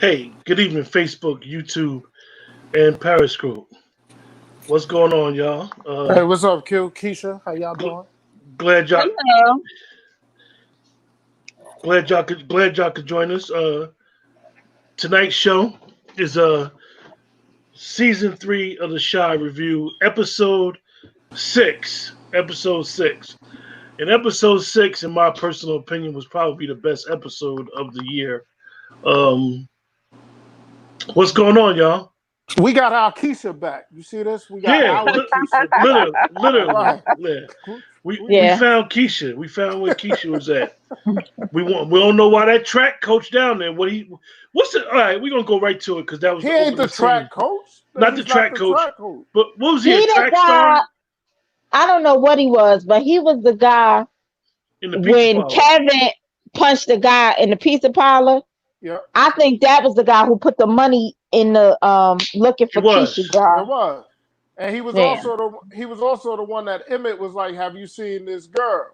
Hey, good evening, Facebook, YouTube, and Periscope. What's going on, y'all? Hey, what's up, Q? Keisha, how y'all Gl- doing? glad y'all Hello. glad y'all could join us. Tonight's show is season 3 of the Shy Review, episode 6. Episode 6. And episode 6, in my personal opinion, was probably the best episode of the year. Um, what's going on, y'all? We got our Keisha back. You see this? We got Yeah, our Keisha back. All literally, right. yeah. We We- we Yeah. found Keisha. We found where Keisha was at. We don't know why that track coach down there. What's the all right? We're gonna go right to it because that was He the ain't opening the scene. track coach. Not the He's not track the coach, track coach. but what was he? He A the track guy. star I don't know what he was, but he was the guy in the pizza when parlor. Kevin punched the guy in the pizza parlor. Yeah, I think that was the guy who put the money in the looking It for Keisha was. it jar. was. And Yeah. he was also the one that Emmett was like, "Have you seen this girl?"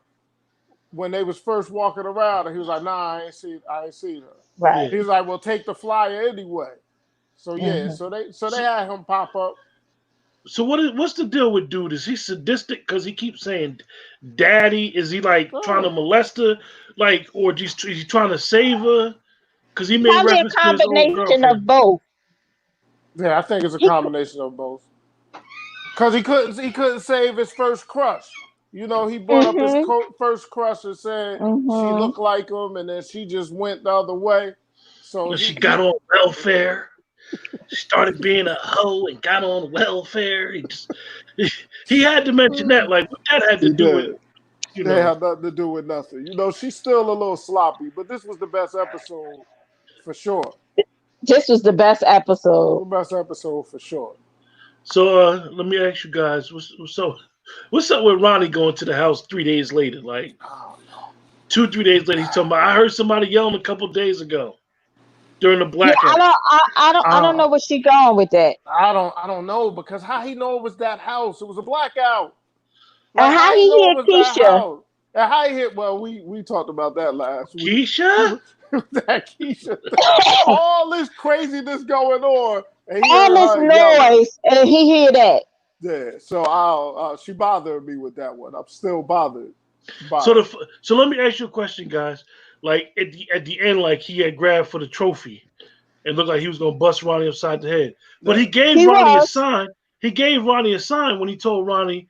When they was first walking around, and he was like, "Nah, I ain't seen her." Yeah. Right. He was like, "Well, take the flyer anyway." So yeah, Hmm. so they So, had him pop up. so what's the deal with dude? Is he sadistic because he keeps saying "daddy"? Is he like trying to Oh, molest her, like, or is he trying to save her? Because he made Probably a reference to his old combination of girlfriend. both. yeah, I think it's a He, combination of both. Cause he couldn't save his first crush. You know, he brought up his mm-hmm. first crush and said she Mm-hmm. looked like him, and then she just went the other way. So She he got he on welfare. Started being a hoe and got on welfare. He had to mention that. Like what that had to he do with did. you They know. had nothing to do with nothing. You know, she's still a little sloppy, but this was the best episode for sure. This was the best episode. The best episode for sure. So let me ask you guys, what's up with Ronnie going to the house 3 days later? Like Oh no. 2, 3 days later, he's talking about I heard somebody yelling a couple days ago during the Yeah, I blackout. don't. I don't know Uh, where she going with that. I don't know because how he know it was that house? It was a blackout. And Like how how he he know hear it was that Keisha? house? And how he hit? Well, we talked about that last week. Keisha? That Keisha, all this craziness going on, and he All heard this her yelling. noise, and he hear that. Yeah, so she bothered me with that one. I'm still bothered by So it. so let me ask you a question, guys. Like at the end, like he had grabbed for the trophy and looked like he was gonna bust Ronnie upside the head. But Yeah, he gave He Ronnie a was. sign. He gave Ronnie a sign when he told Ronnie,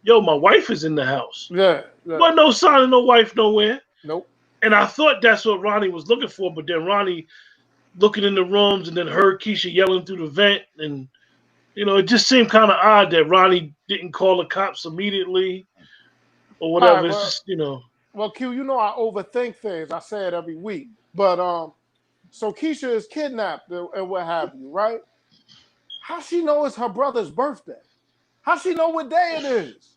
"Yo, my wife is in the house." yeah. Wasn't no sign of no wife nowhere. Nope. And I thought that's what Ronnie was looking for, but then Ronnie looking in the rooms and then heard Keisha yelling through the vent, and it just seemed kind of odd that Ronnie didn't call the cops immediately or All whatever. right, It's just. well, Q, you know I overthink things. I say it every week, but so Keisha is kidnapped and what have you, right? How she know it's her brother's birthday? How she know what day it is?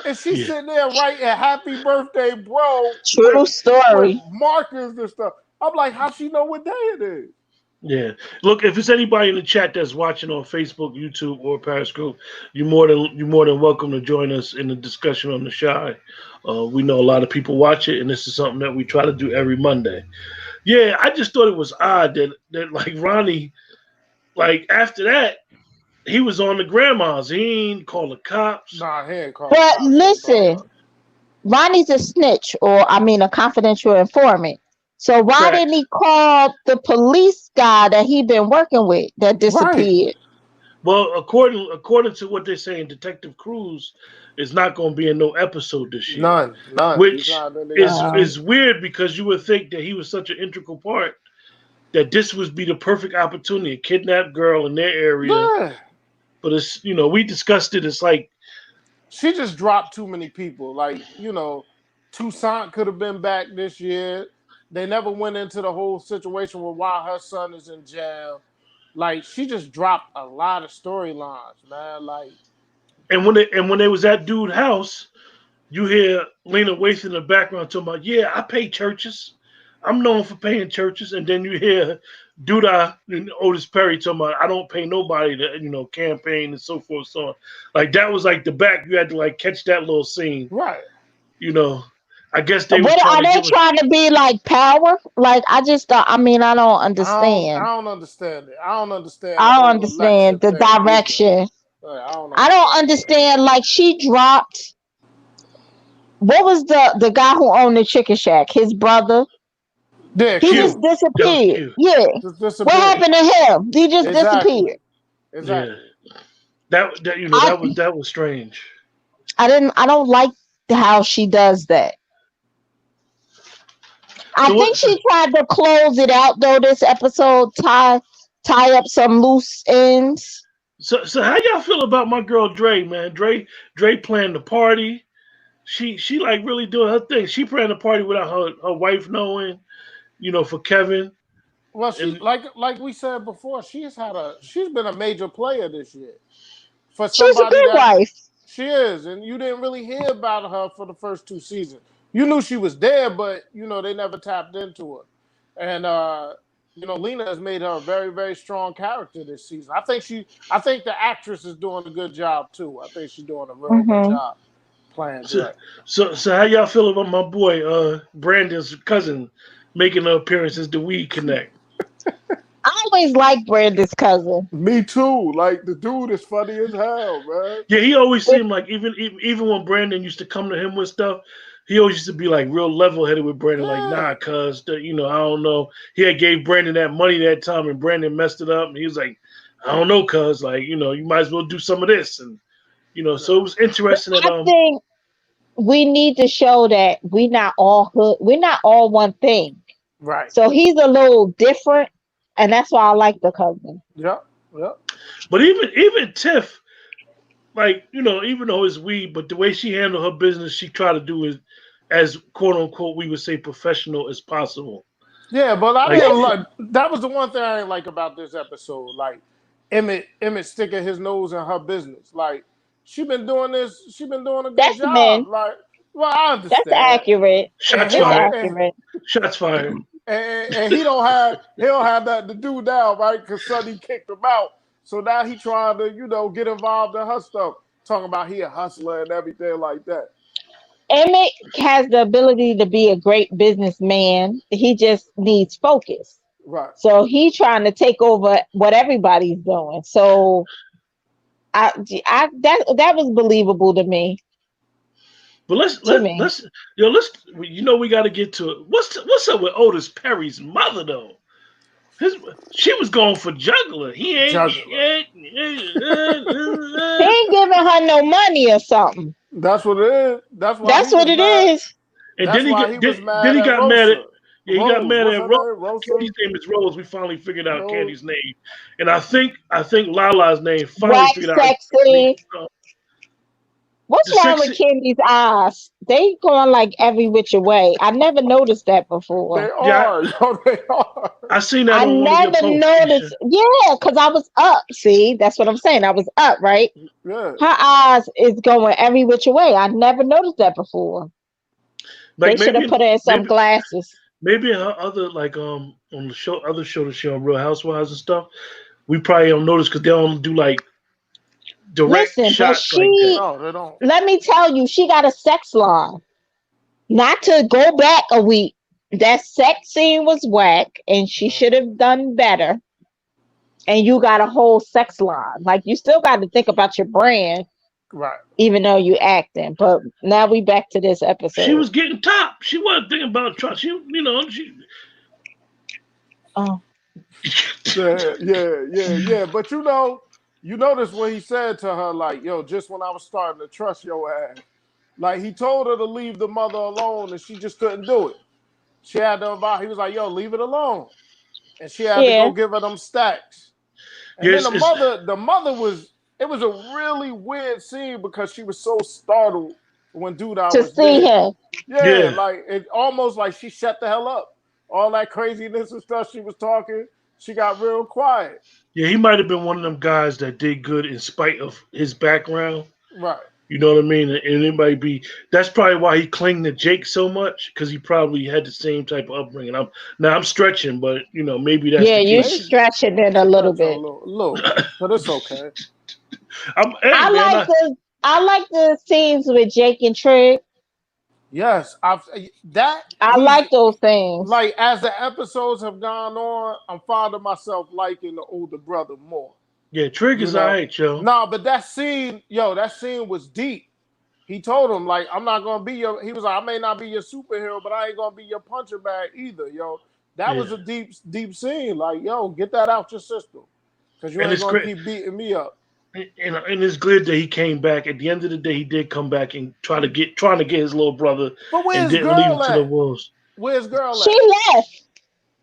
And she's Yeah. sitting there writing "Happy Birthday, bro" True with story. markers and stuff. I'm like, how she know what day it is? Yeah. Look, if it's anybody in the chat that's watching on Facebook, YouTube, or Periscope, you're more than welcome to join us in the discussion on the Shy. We know a lot of people watch it, and this is something that we try to do every Monday. Yeah, I just thought it was odd that like Ronnie, like after that, he was on the grandma's. He ain't call the cops. Nah, he ain't call the But cops on listen, brother. Ronnie's a snitch, or I mean, a confidential informant. So why didn't Facts. he call the police guy that he been working with that Right. disappeared? Well, according to what they're saying, Detective Cruz is not going to be in no episode this year, None. He's which not in the is episode. is weird because you would think that he was such an integral part that this would be the perfect opportunity, a kidnapped girl in their area. Yeah. But we discussed it. It's like, She just dropped too many people. Like, Toussaint could have been back this year. They never went into the whole situation with why her son is in jail. Like, she just dropped a lot of storylines, man. Like, and when they was at dude house, you hear Lena Waithe in the background talking about, yeah, I pay churches. I'm known for paying churches. And then you hear Duda and Otis Perry talking about, I don't pay nobody to, campaign and so forth, so on. Like, that was like the back. You had to like catch that little scene, right. you know. I guess they was What trying are to they give us. trying to be like power? Like I just don't, I mean I don't I understand. don't understand it. I don't understand the I don't whole Alexa understand the thing either. direction. Like, I don't I don't understand that. understand. Like she dropped. What was the guy who owned the chicken shack? His brother. Yeah, He just Q. Q That was disappeared. Q. Yeah. just What disappeared. happened to him? He just Exactly. disappeared. Yeah. Exactly. That you know I that was strange. I don't like how she does that. I So think what? she tried to close it out though this episode, tie up some loose ends. So how y'all feel about my girl Dre, man? Dre playing the party. She like really doing her thing. She playing the party without her wife knowing. You know, for Kevin. Well, she And like we said before, she's been a major player this year for She's a somebody good that wife. she is, and you didn't really hear about her for the first two seasons. You knew she was there, but they never tapped into her. And Lena has made her a very, very strong character this season. I think the actress is doing a good job too. I think she's doing a real good Hmm. job playing so Dre. so how y'all feel about my boy Brandon's cousin making an appearance as the Weed Connect? I always like Brandy's cousin. Me too. Like the dude is funny as hell, man. Yeah, he always It, seemed like even when Brandon used to come to him with stuff, he always used to be like real level headed with Brandon. Like, Yeah. nah, cuz I don't know. He had gave Brandon that money that time, and Brandon messed it up. And he was like, I don't know, cuz you might as well do some of this. And so it was interesting that I think we need to show that we not all hood. We're not all one thing. Right. So he's a little different, and that's why I like the cousin. Yep. Yep. but even Tiff, like even though it's weed, but the way she handled her business, she tried to do it as quote unquote we would say professional as possible. Yeah, but I Like didn't Listen, like that was the one thing I didn't like about this episode. Like Emmett sticking his nose in her business. Like she been doing a good that's the man. job. Like, well, I That's understand. accurate. And shots he It's don't fired, and, accurate. shots fired. and he don't have that to do now, right? Because Sonny kicked him out. So now he trying to, get involved in her stuff. Talking about he a hustler and everything like that. Emmett has the ability to be a great businessman. He just needs focus. Right. So he trying to take over what everybody's doing. So that was believable to me. But To me, let's we got to get to it. What's up with Otis Perry's mother though? She was going for juggler. She Juggler. he ain't giving her no money or something. That's what it is. That's why That's he what was it mad. is. and That's then why he was then mad he at got mad at Rosa. he got Rose. mad What's at her Rose. name? Rosa? Candy's name is Rose. We finally figured out Rose. Candy's name, and I think Lala's name finally Wax figured out. sexy. What's The wrong with sexy. Candy's eyes? They going like every which way. I never noticed that They before. Yeah, are. Yo, they are. I seen that I on one of your never posts, Keisha. noticed. Yeah, because I was up. See, that's what I'm saying. I was up, right? Yeah. Her eyes is going every which way. I never noticed that before. They Like should have put her in some maybe glasses. maybe in her other like on the show that she on Real Housewives and stuff. We probably don't notice because they don't do like direct Listen, but shots like that. No, they don't. let me tell you, she got a sex line. Not to go back a week. That sex scene was whack, and she should have done better. And you got a whole sex line. Like you still got to think about your brand, Right. even though you acting. But now we back to this She episode. was getting top. She wasn't thinking about trust. She. Oh, Yeah. But you notice what he said to her, like, yo, just when I was starting to trust your ass. Like he told her to leave the mother alone and she just couldn't do it. She had to invite, he was like, yo, leave it alone. And she had to yeah. go give her them stacks. And then Yes, the mother was, it was a really weird scene because she was so startled when Duda To was see there. him. Yeah, yeah. like it almost like she shut the hell up. All that craziness and stuff she was talking, she got real quiet. Yeah, he might have been one of them guys that did good in spite of his background. Right. You know what I mean? And it might be that's probably why he clung to Jake so much because he probably had the same type of upbringing. I'm stretching, but maybe that's Yeah, the you case. Maybe stretching it a little stretch a bit. little bit, but it's okay. Hey I man, like the scenes with Jake and Trig. Yes, that I he's like those things. like as the episodes have gone on, I'm finding myself liking the older brother more. Yeah, Trig You is know, alright, yo. but that scene, that scene was deep. He told him like, I'm not gonna be your. He was like, I may not be your superhero, but I ain't gonna be your puncher bag either, yo. That was Yeah. a deep scene. Like, yo, get that out your system, because you And ain't it's gonna great. keep beating me up. And it's good that he came back. At the end of the day, he did come back and trying to get his little brother But and where's didn't leave him girl to the at? wolves. Where's girl She at? left.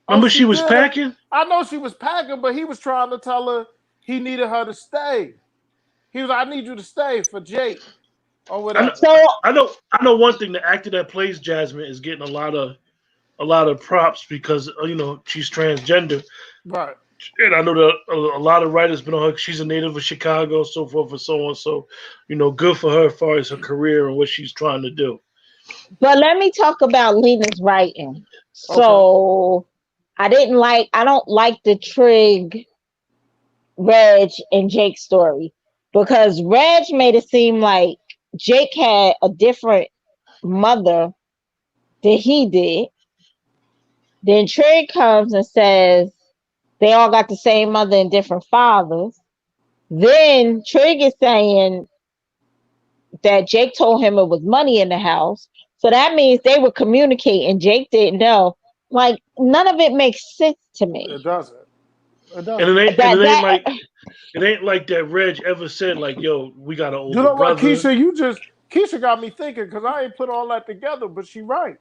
Oh, Remember, she she was did. packing. I know she was packing, but he was trying to tell her he needed her to stay. He was like, I need you to stay for Jake or I know, whatever. So I know one thing. The actor that plays Jasmine is getting a lot of props because she's transgender, Right. and I know that a lot of writers been on her. She's a native of Chicago, so forth and so on. So, good for her as far as her career and what she's trying to do. but let me talk about Lena's writing. Okay. So I don't like the Trig, Reg, and Jake story because Reg made it seem like Jake had a different mother than he did. Then Trig comes and says they all got the same mother and different fathers. Then Trig is saying that Jake told him it was money in the house. So that means they were communicating. Jake didn't know. Like none of it makes sense to me. It doesn't. It And doesn't. it ain't like that. Reg ever said like, "Yo, we got an You older know what, brother." Keisha got me thinking because I ain't put all that together, but she right.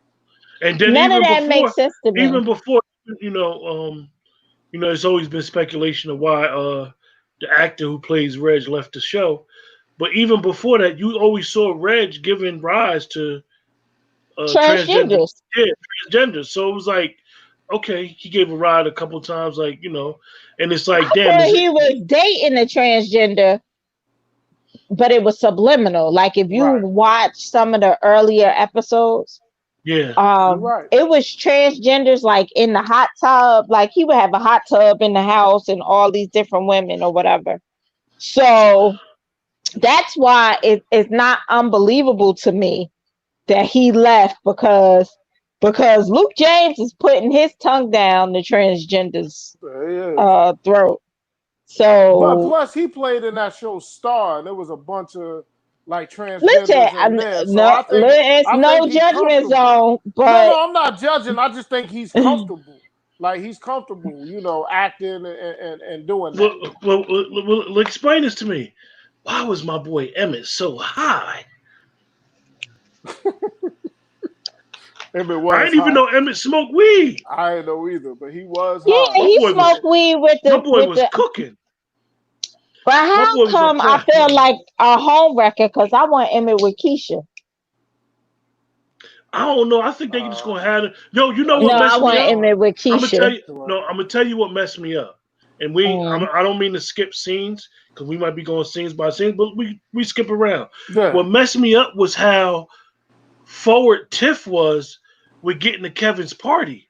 And then None of that makes sense to me. even before, there's always been speculation of why the actor who plays Reg left the show. But even before that, you always saw Reg giving rise to transgender, Transgenders. yeah, transgender. So it was like, okay, he gave a ride a couple times, and it's like, I damn, thought is it? he was dating a transgender, but it was subliminal. Like if you Right. watch some of the earlier episodes, Yeah, You're right. it was transgenders like in the hot tub. Like he would have a hot tub in the house and all these different women or whatever. So that's why it's not unbelievable to me that he left because Luke James is putting his tongue down the transgenders It is. throat. But So plus, he played in that show Star, and there was a bunch of like listen, transgenders in there. So no, it's I think no he's judgment comfortable. zone, No, but no, I'm not judging. I just think he's comfortable. Like he's comfortable, acting and doing that. explain this to me. Why was my boy Emmett so high? Emmett I was didn't even high. know Emmett smoked weed. I didn't know either, but he was yeah, high. he smoked weed with My the boy was cooking. But My how boy was on come I crack. feel like a home wrecker? Because I want Emmett with Keisha. I don't know. I think they just gonna have it. Yo, you know That's what No, I messed me want up? Emmett with I'm gonna tell Keisha. you. No, I'm gonna tell you what messed me up. And Mm. I don't mean to skip scenes because we might be going scenes by scenes, but we skip around. Yeah. What messed me up was how forward Tiff was with getting to Kevin's party.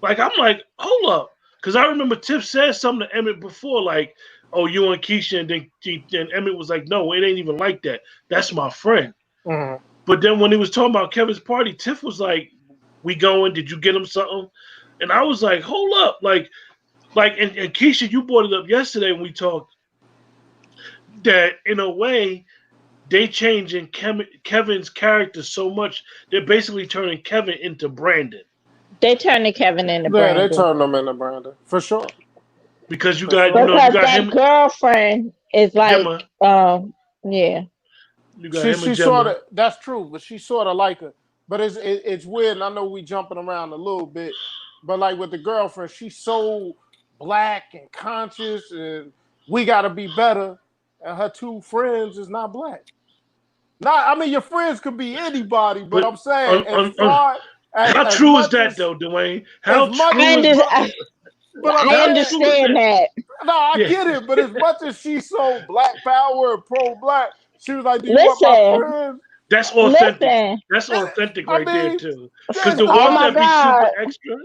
Like I'm like, hold up, because I remember Tiff said something to Emmett before, like, "Oh, you and Keisha," and then Emmett was like, "No, it ain't even like that. That's my friend." Mhm. But then when he was talking about Kevin's party, Tiff was like, "We going? Did you get him something?" And I was like, "Hold up!" And Keisha, you brought it up yesterday when we talked that in a way they changing Kevin's character so much they're basically turning Kevin into Brandon They turned the Kevin into Yeah, they Brandon. turned him into Brandon for sure. because you For got sure. Because got that him girlfriend is like, Gemma, yeah. you got She him and she sort Gemma. of that's true, but she sort of like her. But it's weird. And I know we jumping around a little bit, but like with the girlfriend, she's so black and conscious, and we got to be better. And her two friends is not black. Not, I mean, your friends could be anybody, but But I'm saying on, as on, on, far how as true is much that though, Dwayne? as How much I, true as is under, bro, I, but I'm I how saying true is understand that? that. no, I Yeah, get it. But as much as she's so black power and pro black, she was like, "Do you want my Listen, friends?" that's authentic. listen. That's authentic I right there mean, too. Because there's the Oh ones my that be God. super extra,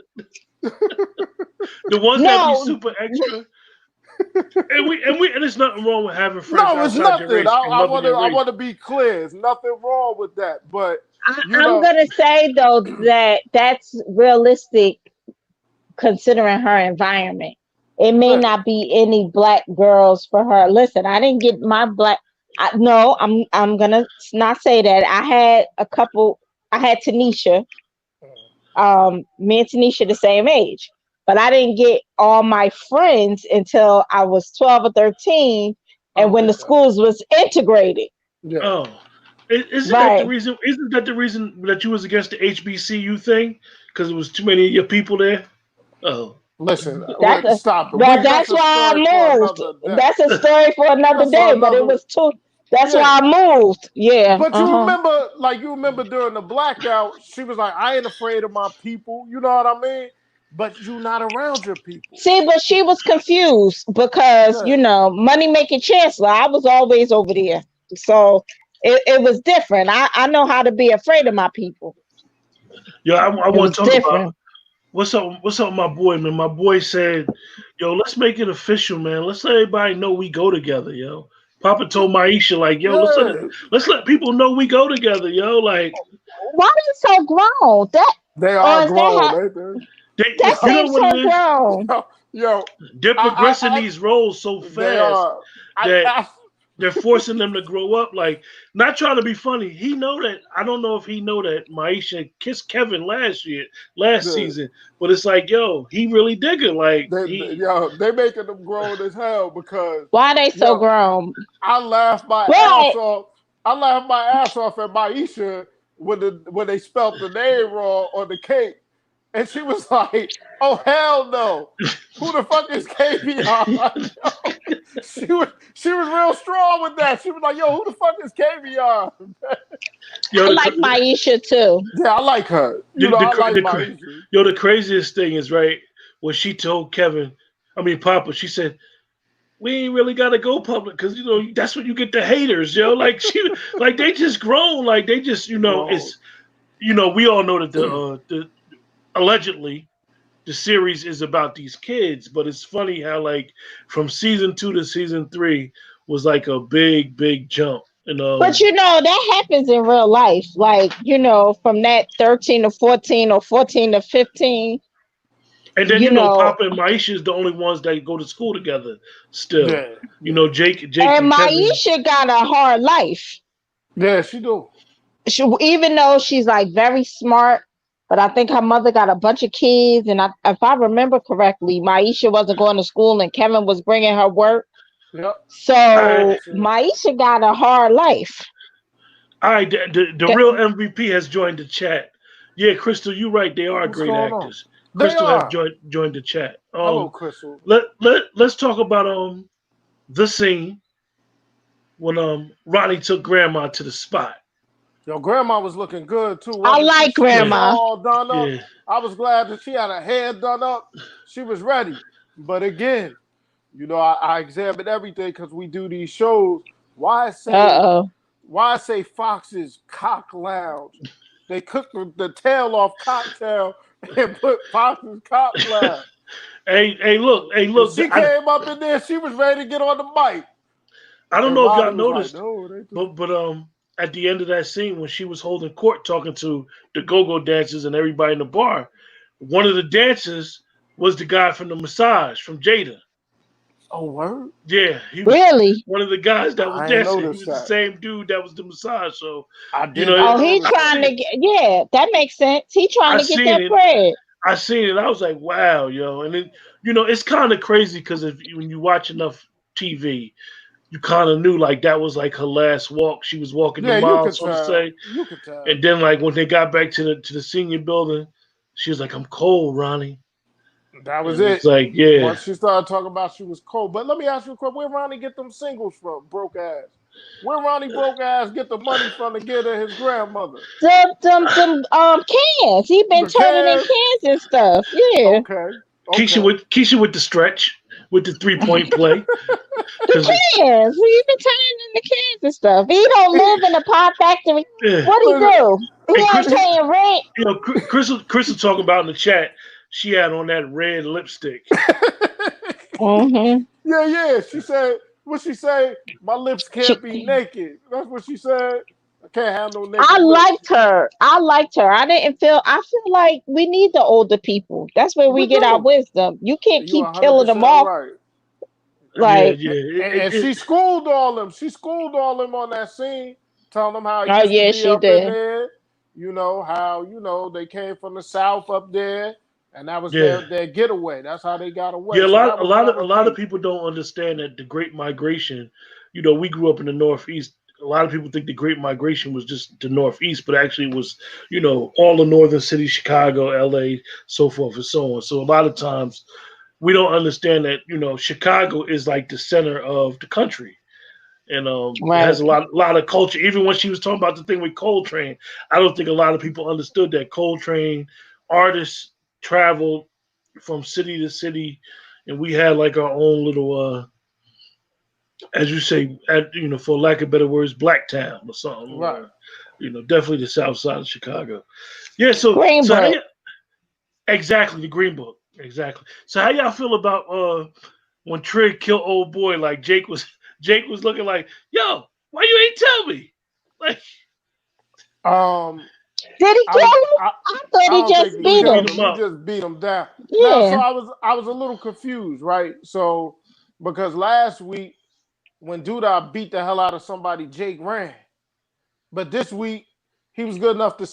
the ones that be No, super extra, and there's nothing wrong with having friends no, it's outside your nothing. race and I loving want to your I race. want to be clear. There's nothing wrong with that. But You I'm know, gonna say though that that's realistic considering her environment. It may right. not be any black girls for her. Listen, I didn't get my black. No, I'm gonna not say that. I had a couple. I had Tanisha. Me and Tanisha the same age, but I didn't get all my friends until I was 12 or 13, and Oh, when the okay. schools was integrated. Yeah. Oh, isn't that the Right. reason? Isn't that the reason that you was against the HBCU thing? Because it was too many of your people there. Oh, Listen, That's a, stop it. well, That's that's a why story for I moved. another day. That's a story for another That's for day, but it another. was too. That's Yeah. why I moved. Yeah. But Uh huh. you remember during the blackout, she was like, I ain't afraid of my people. You know what I mean? But you not around your people. See, but she was confused because Yeah. money making chancellor. I was always over there, so it was different. I know how to be afraid of my people. yeah. I It want was to talk about different. what's up. What's up, with my boy, man? My boy said, "Yo, let's make it official, man. Let's let everybody know we go together, yo." Papa told Maisha, like, "Yo, Yeah. let's let people know we go together, yo." Like, Why are you so grown? That They or are is that grown, how ain't they? that you know seems what it so is? grown? Yo, They're progressing I these roles so they fast are. I, that I they're forcing them to grow up. Like, not trying to be funny. He know that. I don't know if he know that Maisha kissed Kevin last yeah. season. But it's like, yo, he really dig her. Like, he, They making them grown as hell because Why they so yo, grown? I laughed my ass But off. I laughed my ass off at Maisha when they spelt the name wrong on the cake, and she was like, "Oh hell no, who the fuck is Kavion?" She was real strong with that. She was like, "Yo, who the fuck is Kavion?" I yo, like Maisha too. Yeah, I like her. the, I like the, Maisha. yo, the craziest thing is right when she told Kevin, I mean Papa, she said, we ain't really got to go public because that's when you get the haters, yo. Like like they just grown, like they just Bro. it's we all know that the allegedly the series is about these kids, but it's funny how like from season 2 to season 3 was like a big jump, and But that happens in real life. Like, from that 13 to 14 or 14 to 15, then you know, Papa and Maisha is the only ones that go to school together still. Yeah, yeah, Jake and and Kevin. Maisha got a hard life. yeah. She do. Even though she's like very smart, but I think her mother got a bunch of kids. And if I remember correctly, Maisha wasn't going to school and Kevin was bringing her work. Yep. So That's it. Maisha got a hard life. All right, the real MVP has joined the chat. Yeah, Crystal, you're right. They are What's great going on? actors. They Crystal has are. joined the chat. Hello, Crystal. Let's talk about the scene when Ronnie took Grandma to the spot. Your grandma was looking good too, I wasn't she? like She was Yeah, grandma. all done up. yeah. I was glad that she had her hair done up. She was ready. But again, I examined everything because we do these shows. Why say Uh-oh. why say Fox's Cock Lounge? They cooked the tail off cocktail and put Fox's Cock Lounge. Hey, And look. she came up in there, she was ready to get on the mic. I don't And know if y'all Ronnie was like, noticed, no, they just but at the end of that scene when she was holding court talking to the go-go dancers and everybody in the bar, one of the dancers was the guy from the massage from Jada. oh word? Yeah, he was Really? one of the guys that was I ain't dancing. He noticed was the that. same dude that was the massage. So, I you did know, not Oh, he notice I trying that. see, to get, yeah, that makes sense. He trying I to get seen that it. bread. I seen it. I was like, wow, yo. And then, it's kind of crazy because when you watch enough TV, you kind of knew like that was like her last walk. She was walking the Yeah, you mile, could so to tell. say. You could tell. And then like when they got back to the senior building, she was like, "I'm cold, Ronnie." That was And it. it's like, yeah, Once she started talking about she was cold. But let me ask you a question. Where Ronnie get them singles from, broke ass? Where Ronnie broke ass get the money from to get her his grandmother? Them cans. He been The turning in cash? cans and stuff. Yeah. Okay. Keisha Okay. with the stretch with the 3-point play The because cans. He been turning in the cans and stuff. He don't live in a pie factory. yeah. What he Look, do? He And ain't Crystal, paying rent. Crystal talking about in the chat. She had on that red lipstick. Mm-hmm. yeah. She said, what she say? My lips She, can't be naked. That's what she said. I can't have no naked I lips. liked her. I liked her. I feel like we need the older people. That's where we We get our do. wisdom. You can't You keep killing them 100% off. right. Yeah, Like, yeah. And she schooled all them. She schooled all them on that scene, telling them how it oh used to yeah, be she up in did. there. You know how they came from the south up there, and that was Yeah. their getaway. That's how they got away. Yeah, So that a was lot of deep. people don't understand that the Great Migration. You know, we grew up in the Northeast. A lot of people think the Great Migration was just the Northeast, but actually it was, you know, all the northern cities, Chicago, L.A., so forth and so on. So a lot of times we don't understand that, you know, Chicago is like the center of the country, and it Right. has a lot of culture. Even when she was talking about the thing with Coltrane, I don't think a lot of people understood that Coltrane artists traveled from city to city, and we had like our own little, as you say, you know, for lack of better words, Black Town or something, Right. or you know, definitely the South Side of Chicago. Yeah, so Green so how Book. y- exactly the Green Book, exactly. So how y'all feel about when Trig killed old boy? Like Jake was looking like, yo, why you ain't tell me? Like Um, Did he I kill was him? I, I thought I he don't just think he he beat beat killed him. him. him He up. just beat him down. Now, so Yeah. I was a little confused, right? So because last week when Duda beat the hell out of somebody, Jake ran. But this week he was good enough to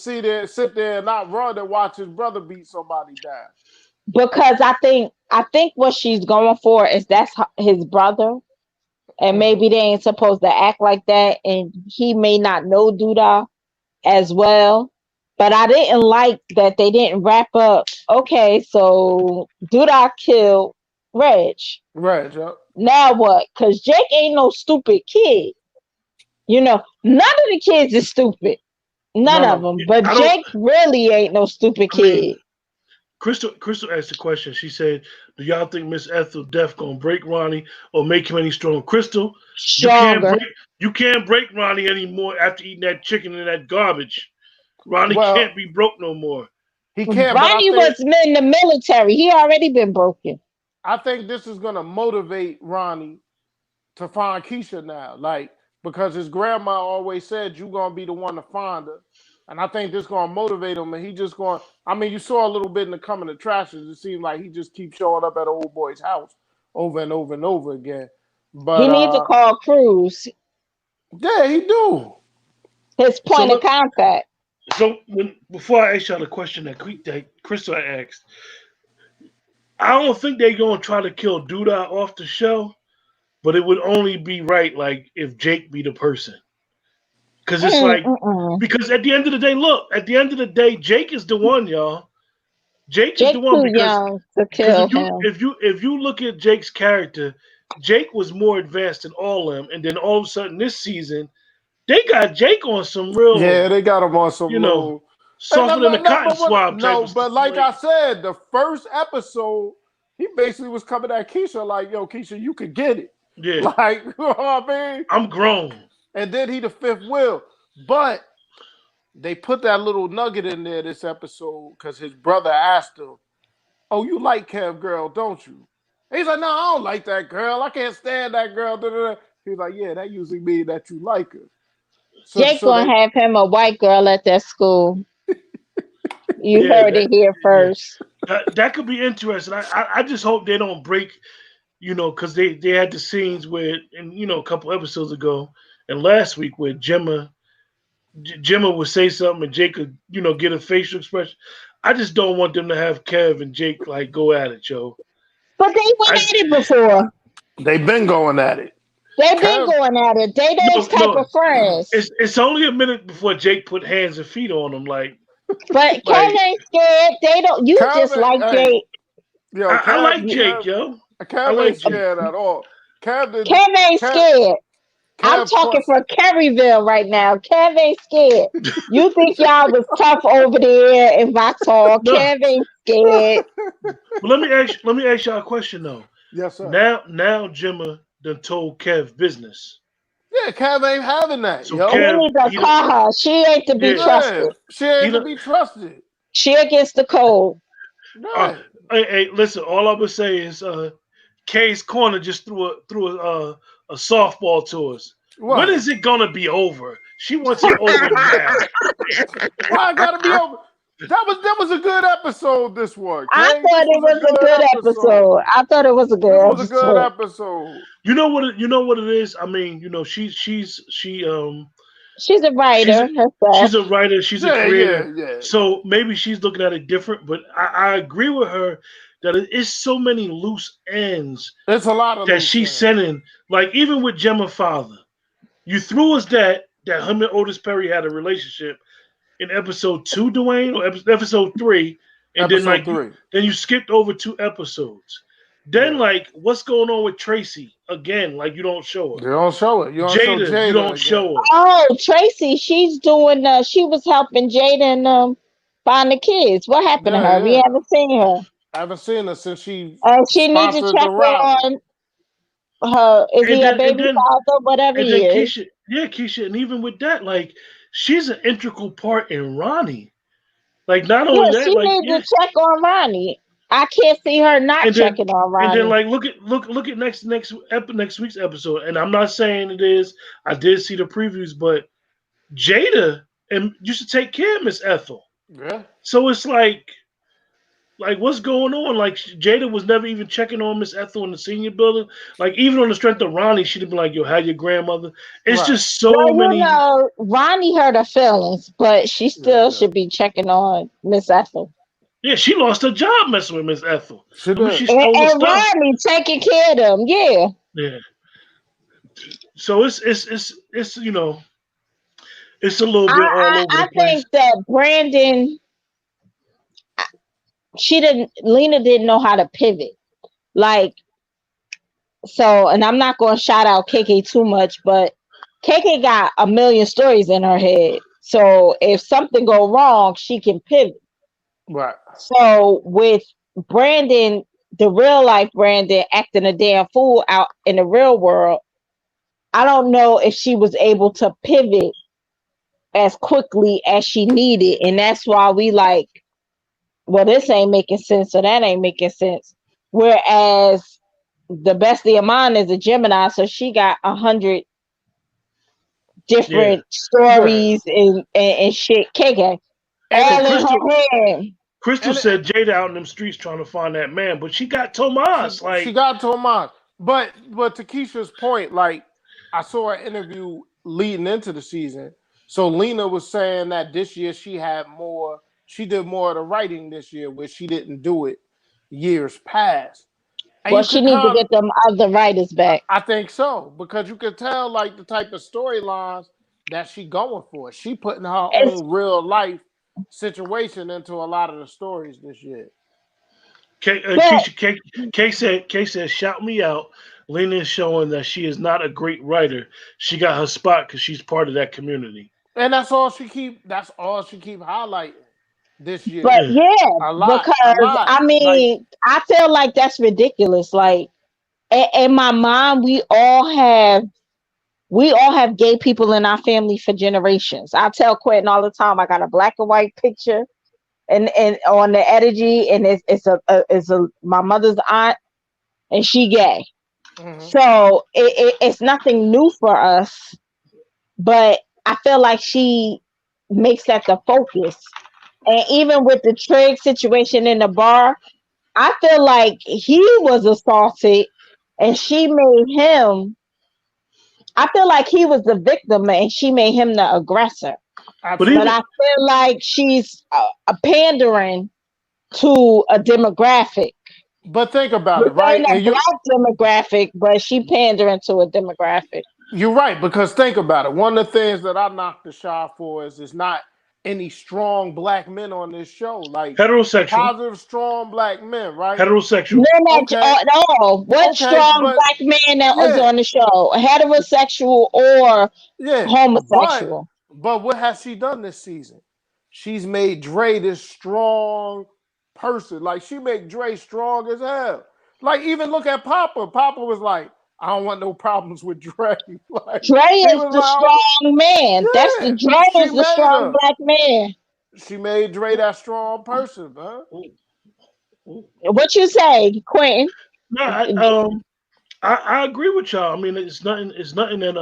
sit there and not run and watch his brother beat somebody down. Because I think what she's going for is his brother, and Mhm. maybe they ain't supposed to act like that, and he may not know Duda as well. But I didn't like that they didn't wrap up. Okay, so Duda killed Reg. Right, Joe. Now what? Because Jake ain't no stupid kid. None of the kids is stupid. None None of of them. them. But I don't. Jake really ain't no stupid I mean, kid. Crystal asked a question. She said, "Do y'all think Miss Ethel death gonna break Ronnie or make him any stronger?" Crystal, you can't Stronger. break Ronnie anymore after eating that chicken and that garbage. Ronnie Well, can't be broke no more. he can, but Ronnie was in the military. He already been broken. I think this is gonna motivate Ronnie to find Keisha now. Like, because his grandma always said you gonna be the one to find her. And I think this gonna motivate him, and he just going. I mean, you saw a little bit in the coming attractions. It seemed like he just keeps showing up at old boy's house over and over and over again. He But need to call Cruz, yeah, he do. his So point of look, contact. before I ask y'all the question that Crystal asked, I don't think they're gonna try to kill Duda off the show, but it would only be right like if Jake be the person. Because it's like Mm-mm. because at the end of the day, look, at the end of the day, Jake is the one, y'all. Jake is the Jake one too because young to because kill him. if you look at Jake's character, Jake was more advanced than all of them, and then all of a sudden this season they got Jake on some Yeah, real, they got him on some you know, low. And softer than a cotton but what? swab type No, of but like I situation. said, the first episode, he basically was coming at Keisha like, "Yo, Keisha, you could get it." Yeah, Like, you know what I mean? I'm grown. And then he the fifth wheel. But they put that little nugget in there this episode because his brother asked him, "Oh, you like Kev girl, don't you?" He's like, "No, I don't like that girl. I can't stand that girl." Da, da, da. He's like, "Yeah, that usually means that you like her." So, Jake so gonna they, have him a white girl at that school. You Yeah, heard it here yeah. first. That could be interesting. I just hope they don't break, you know, because they had the scenes where, and you know, a couple episodes ago and last week where Gemma would say something and Jake could, you know, get a facial expression. I just don't want them to have Kev and Jake like go at it, Joe. But they went I at it before. they've been going at it. They've been Kev, going at it. They those type no. of friends. It's only a minute before Jake put hands and feet on him. But Kevin Like ain't scared. They don't. You just Kev, like hey, Jake. yo, I like You- Jake, yo. I Kev ain't like Jake. scared at all. Kev ain't Kev, scared. I'm Kev talking crossed. for Kerryville right now. Kev ain't scared. You think y'all was tough over there in Vauxhall. No, Kev ain't scared. but let me ask y'all a question though. Yes, sir. Now Gemma done told Kev business. Yeah, Kev ain't having that, So And yo. we Kev, need to call her. She ain't to be yeah, Yeah, trusted. she he ain't to don't. be trusted. She against the code. Uh, Right. hey, listen, all I'm gonna say is Kay's corner just threw a softball to us. When What? is it gonna be over? She wants it over now. Why I gotta be over? That was a good episode. This one, I Kay. thought This it was a was a good good episode. episode. I thought it was a This good was a good episode. episode. You know what it is. I mean, She's a she's writer herself. she's a writer. She's a Yeah, yeah, creator. yeah. So maybe she's looking at it different. But I agree with her that it is so many loose ends It's a lot of that loose she's ends. sending. Like even with Gemma father, you threw us that him and Otis Perry had a relationship in episode 2, Dwayne, or episode 3, and then Episode like three. then you skipped over 2 episodes. Then Yeah. like what's going on with Tracy again? Like you don't show You her. don't show it. You don't show Jada, Jada you don't again. show her. Oh, Tracy, she's doing. She was helping Jaden find the kids. What happened to Yeah, her? We yeah. haven't seen her. I haven't seen her since she She needs to sponsored check the rally. on her. Is he a And baby then father? Whatever and he then is. Keisha, and even with that, like she's an integral part in Ronnie. Like not Yeah, only that, she like needs yeah, to check on Ronnie. I can't see her not and then checking on and then Ronnie. like look at next week's episode. And I'm not saying it is. I did see the previews, but Jada and used to take care of Miss Ethel. Yeah. So it's like what's going on? Like Jada was never even checking on Miss Ethel in the senior building. Like even on the strength of Ronnie, she'd be like, "Yo, how your grandmother?" It's Right. just so Well, many. Ronnie hurt her feelings, but she still should be checking on Miss Ethel. Yeah, she lost her job messing with Miss Ethel. She I mean, did. she stole her And stuff. Ronnie taking care of them. Yeah. Yeah. So it's it's it's a little bit all over I the place. think that Brandon, Lena didn't know how to pivot. Like, so, and I'm not going to shout out KK too much, but KK got a million stories in her head. So if something go wrong, she can pivot. Right. So with Brandon, the real life Brandon acting a damn fool out in the real world, I don't know if she was able to pivot as quickly as she needed. And that's why we like, well, this ain't making sense or that ain't making sense. Whereas the bestie of mine is a Gemini, so she got 100 different stories and shit. KK. All in her head. Crystal said Jada out in them streets trying to find that man, but she got Tomas. She got Tomas. But to Keisha's point, like I saw an interview leading into the season. So Lena was saying that this year she did more of the writing this year, where she didn't do it years past. And well, she needs to get them other writers back. I think so, because you could tell like the type of storylines that she going for. She putting her own real life situation into a lot of the stories this year. Kay said, shout me out. Lena is showing that she is not a great writer. She got her spot because she's part of that community. And that's all she keep highlighting this year. But because I mean, like, I feel like that's ridiculous. Like in my mind, we all have gay people in our family for generations. I tell Quentin all the time, I got a black and white picture and on the energy, and it's my mother's aunt, and she gay. Mm-hmm. So it's nothing new for us, but I feel like she makes that the focus. And even with the Trigg situation in the bar, I feel like he was assaulted and she made him. I feel like he was the victim and she made him the aggressor. But I feel like she's pandering to a demographic. But think about it, right? A black demographic, but she pandering to a demographic. You're right, because think about it. One of the things that I knocked the shot for is there's not any strong black men on this show. Like heterosexual. Positive, strong black men, right? Heterosexual. At all. What strong black man that was on the show? Heterosexual or homosexual? But what has she done this season? She's made Dre this strong person. Like she made Dre strong as hell. Like even look at Papa. Papa was like, I don't want no problems with Dre. Like, Dre is the strong man. That's the Dre is the strong black man. She made Dre that strong person, man. What you say, Quentin? No, I agree with y'all. I mean, it's nothing that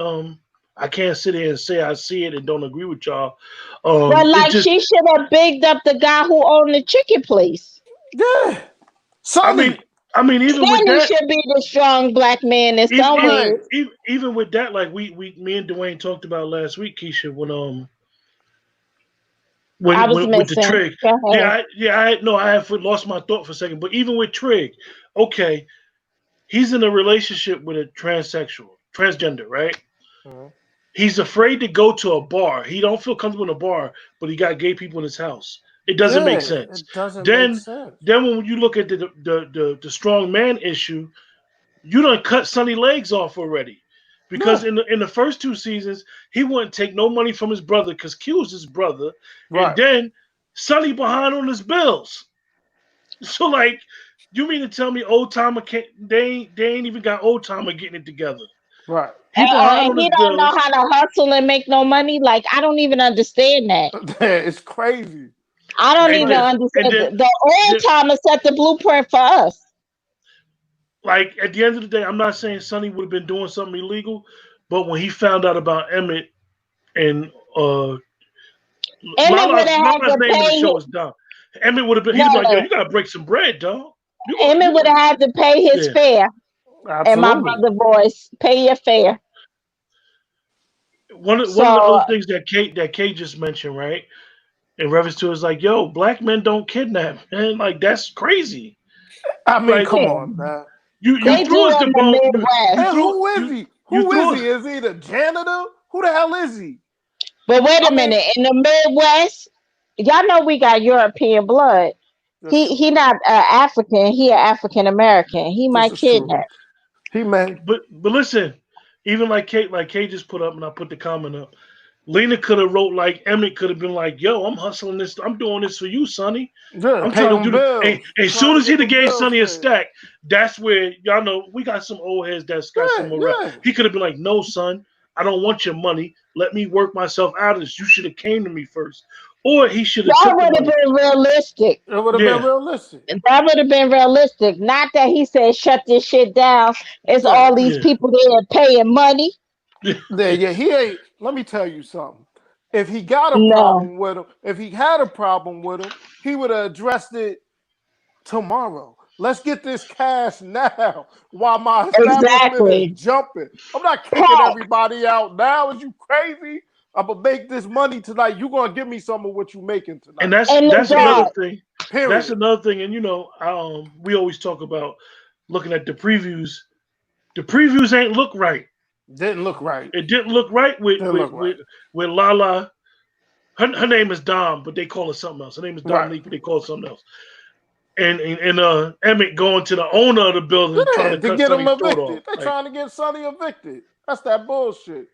I can't sit here and say I see it and don't agree with y'all. But It like just, she should have bigged up the guy who owned the chicken place. Yeah. I Sonny. mean, even with Sonny that, should be the strong black man in even some even Right. ways. even with that, like me and Dwayne talked about last week, Keisha, I was with the missing. Trig. Go ahead. I have lost my thought for a second. But even with Trig, okay, he's in a relationship with a transgender, right? Mhm. He's afraid to go to a bar. He don't feel comfortable in a bar, but he got gay people in his house. It doesn't Yeah, make sense. it doesn't make Then sense. when you look at the strong man issue, you done cut Sonny legs off already. Because Yeah. in the first two seasons, he wouldn't take no money from his brother because Q was his brother. And Right. then Sonny behind on his bills. So like, you mean to tell me old timer can't they ain't even got old timer getting it together. Right. He behind And on his he don't know bills. how to hustle and make no money. Like I don't even understand that. It's crazy. I don't It's And even then crazy. and understand. then The old the, timer set the blueprint for us. like at the end of the day, I'm not saying Sonny would have been doing something illegal, but when he found out about Emmett and Emmett would have had Lala's to name in the pay. show is Dom. Emmett would have been. He'd be like, "Yo, No, you gotta break some bread, dog. Emmett You would gonna, have had to pay his yeah." fare. And my Absolutely. brother voice, pay your fare. One of the So other things that Kate just mentioned, right, in reference to is like, "Yo, black men don't kidnap, man. Like that's crazy. I mean, Like come yeah, on, man. you they Come do threw on. us the in the bone. And Midwest. who is he? You Who is threw he? us. Is he the janitor? Who the hell is he? But wait I a mean, minute, in the Midwest, y'all know we got European blood. that's He true. not African. He an African American. He This might is true. kidnap. He may. But listen, even like Kate just put up, and I put the comment up. Lena could have wrote like Emmett could have been like, "Yo, I'm hustling this. I'm doing this for you, Sonny. Yeah, I'm pay trying to them do this." And bills. as Trying soon to as get he'd have them gave bills Sonny a paid. stack, that's where y'all know we got some old heads that's got some Yeah, morale. yeah. He could have been like, "No, son, I don't want your money. Let me work myself out of this. You should have came to me first, or he should have That took the would have money." been realistic. It would have been Yeah, realistic. That would have been realistic. Not that he said shut this shit down. It's Yeah. all these yeah, people there paying money. Yeah, yeah. He ain't. Let me tell you something. If he got a No, problem with him, if he had a problem with him, he would have addressed it tomorrow. Let's get this cash now while my establishment is exactly. jumping. I'm not kicking Pack. everybody out now. Is you crazy? I'm gonna make this money tonight. You gonna give me some of what you making and tonight. In the that's another dark. thing. That's Period. another thing, and we always talk about looking at the previews. The previews ain't look right. Didn't look right. It didn't look right Didn't look right. with Lala. Her name is Dom, but they call her something else. Her name is Right. Dominique, but they call her something else. And Emmett going to the owner of the building trying Yeah, to to cut get him Sonny's throat off. evicted. They Like trying to get Sonny evicted. That's that bullshit.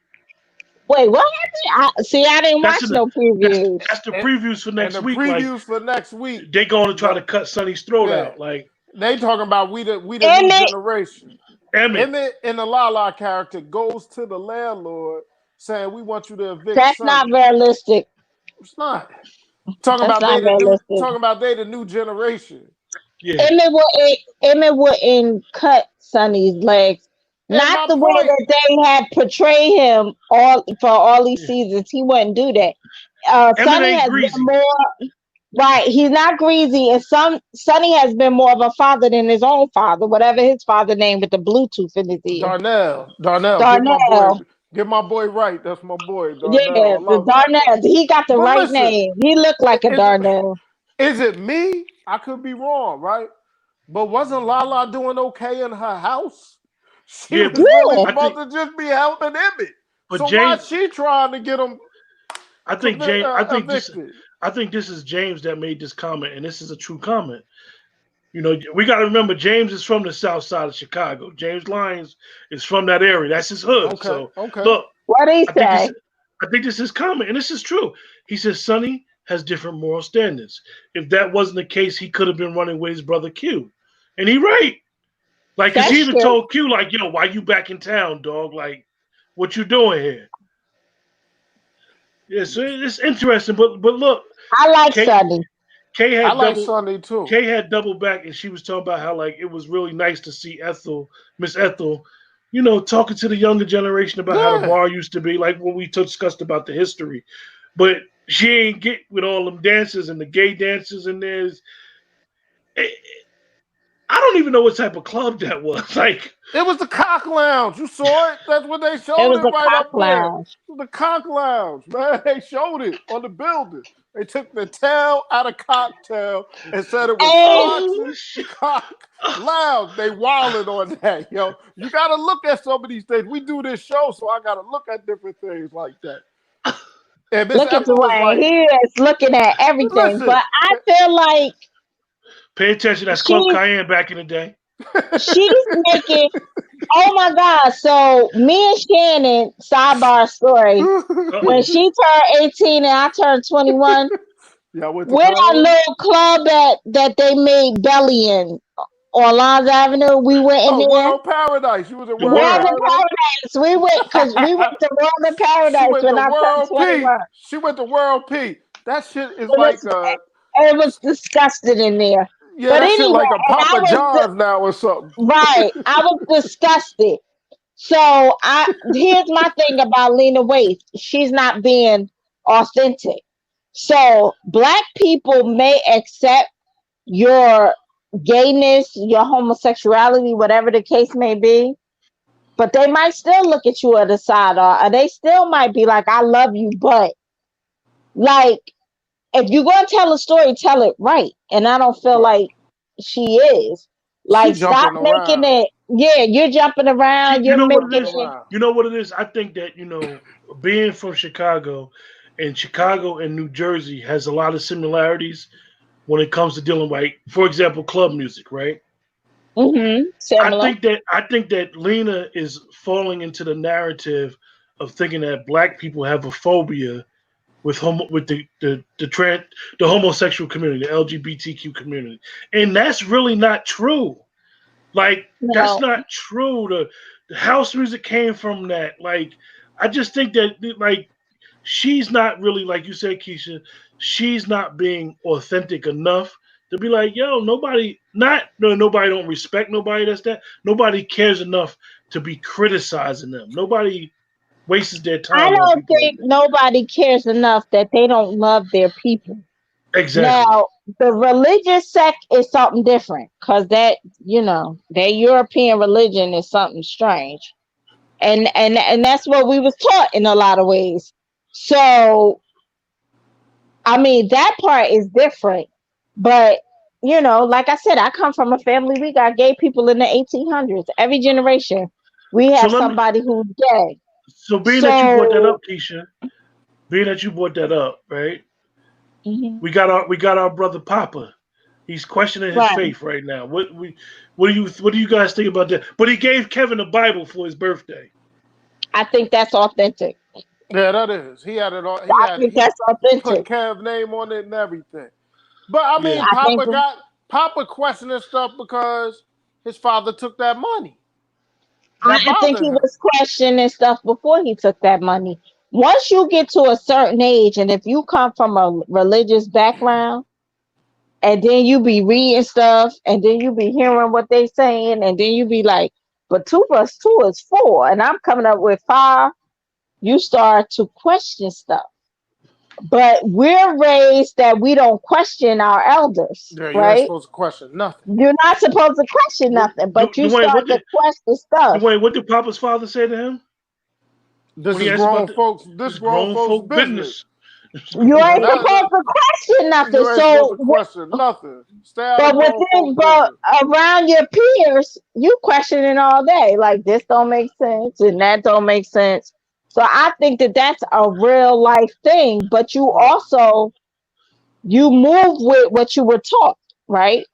Wait, what happened? I didn't that's watch in the, no previews. that's the And, previews for and next the week. Like previews for next week. they going to try to the- cut Sonny's throat yeah, out. Like they talking about we the new Emmett, generation. Emmett. Emmett and the Lala character goes to the landlord saying, "We want you to evict that's not Sonny." realistic. It's not talking That's about not realistic. they the new generation. Yeah. Emmett wouldn't cut Sonny's legs. And Not my the way point, that they had portrayed him all these Yeah. seasons. He wouldn't do that. Emmett Sonny ain't has been greasy. more right. He's not greasy, and Sonny has been more of a father than his own father, whatever his father name with the Bluetooth in his ear. Darnell, Darnell. get my boy right. That's my boy, Darnell. Yeah, I the love Darnell. Darnell. He got the But right listen, name. He looked like a is it Darnell. is it me? I could be wrong, right? But wasn't Lala doing okay in her house? She Yeah, was but really Yeah, I supposed think to just be helping Emmett. but So why James is she trying to get him I think James evicted? I think this is James that made this comment, and this is a true comment. We got to remember James is from the south side of Chicago. James Lyons is from that area. That's his hood. Okay, So okay. look, what he I think this say? I think this is common, and this is true. He says Sonny has different moral standards. If that wasn't the case, he could have been running with his brother Q, and he right. Like, cause he That's even true. told Q, like, "Yo, why you back in town, dog? Like, what you doing here?" Yeah, so it's interesting. But look, I like Kay Sonny. Kay I had like double Sunday too. Kay had double back, and she was talking about how like it was really nice to see Miss Ethel, talking to the younger generation about how the Yeah. bar used to be, like when we discussed about the history. But she ain't get with all them dances and the gay dances, and I don't even know what type of club that was. Like, It was the Cock Lounge. You saw it? That's what they It showed was it a right cock up there. lounge. It was the Cock Lounge, man. They showed it on the building. They took the tail out of cocktail and said it was And oh, Fox's Cock Lounge. They wilded on that, yo. You gotta look at some of these things. We do this show, so I gotta look at different things like that. And Miss look at Emma was Dwayne. like, He is looking at everything. listen, But I feel like pay attention. That's Club she's Cayenne back in the day. she's making. Oh my God! So me and Shannon, sidebar story. When Uh-oh. she turned 18 and I turned 21, y'all went to we're that Cayenne? little club that they made Belly in on Lons Avenue. We went in Oh, there. World Paradise. You was in The World World word. of Paradise? Paradise. We went to World of She Paradise went when to I turned World P. 21. She went to World P. That shit is It like was it was disgusting in there. yeah, But that shit anyway, like a and I Papa was John's now or something. right. I was disgusted. So here's my thing about Lena Waithe. She's not being authentic. So black people may accept your gayness, your homosexuality, whatever the case may be, but they might still look at you at the side, or they still might be like, I love you, but like if you're gonna tell a story, tell it right. And I don't feel Right. like she is. She Like, stop jumping making around. it, yeah, you're jumping around, You you're know what it Jumping making is? it. around. You know what it is? I think that, being from Chicago, and Chicago and New Jersey has a lot of similarities when it comes to dealing with, like, for example, club music, right? Similar. I think that Lena is falling into the narrative of thinking that black people have a phobia with the homosexual community, the LGBTQ community. And that's really not true. Like, that's No, not true. The house music came from that. Like, I just think that, like, she's not really, like you said, Keisha, she's not being authentic enough to be like, yo, nobody, not no, nobody don't respect nobody. That's that. Nobody cares enough to be criticizing them. Nobody wastes their I time on don't people like think nobody cares enough that they don't love their people. that. Exactly. Now, the religious sect is something different because their European religion is something strange. And that's what we was taught in a lot of ways. So, I mean, that part is different. But, like I said, I come from a family, we got gay people in the 1800s. Every generation, we So have let me. somebody who's gay. So being that you brought that So, up, Keisha, being that you brought that up, right? mhm, We got our brother Papa. He's questioning his right. faith right now. What do you guys think about that? But he gave Kevin a Bible for his birthday. I think that's authentic. Yeah, that is. He had it all. I think He that's put authentic. Kev name on it and everything. But I Yeah. mean, I think Papa questioning stuff because his father took that money. That I think bothered he him. was questioning stuff before he took that money. Once you get to a certain age, and if you come from a religious background, and then you be reading stuff, and then you be hearing what they saying, and then you be like, but 2 plus 2 is 4, and I'm coming up with 5, you start to question stuff. But we're raised that we don't question our elders, Yeah, you ain't right? supposed to question nothing. You're not supposed to question nothing, but you Dwayne, start to question stuff. What did Papa's father say to him This when he is asked about this this grown grown folks folk business. business? It's You grown Yeah, ain't folk. supposed to question nothing. you ain't supposed to So, question nothing. Stay out of but grown folk business. around your peers, you questioning all day. Like, this don't make sense and that don't make sense. So I think that that's a real life thing. But Right. you move with what you were taught, right?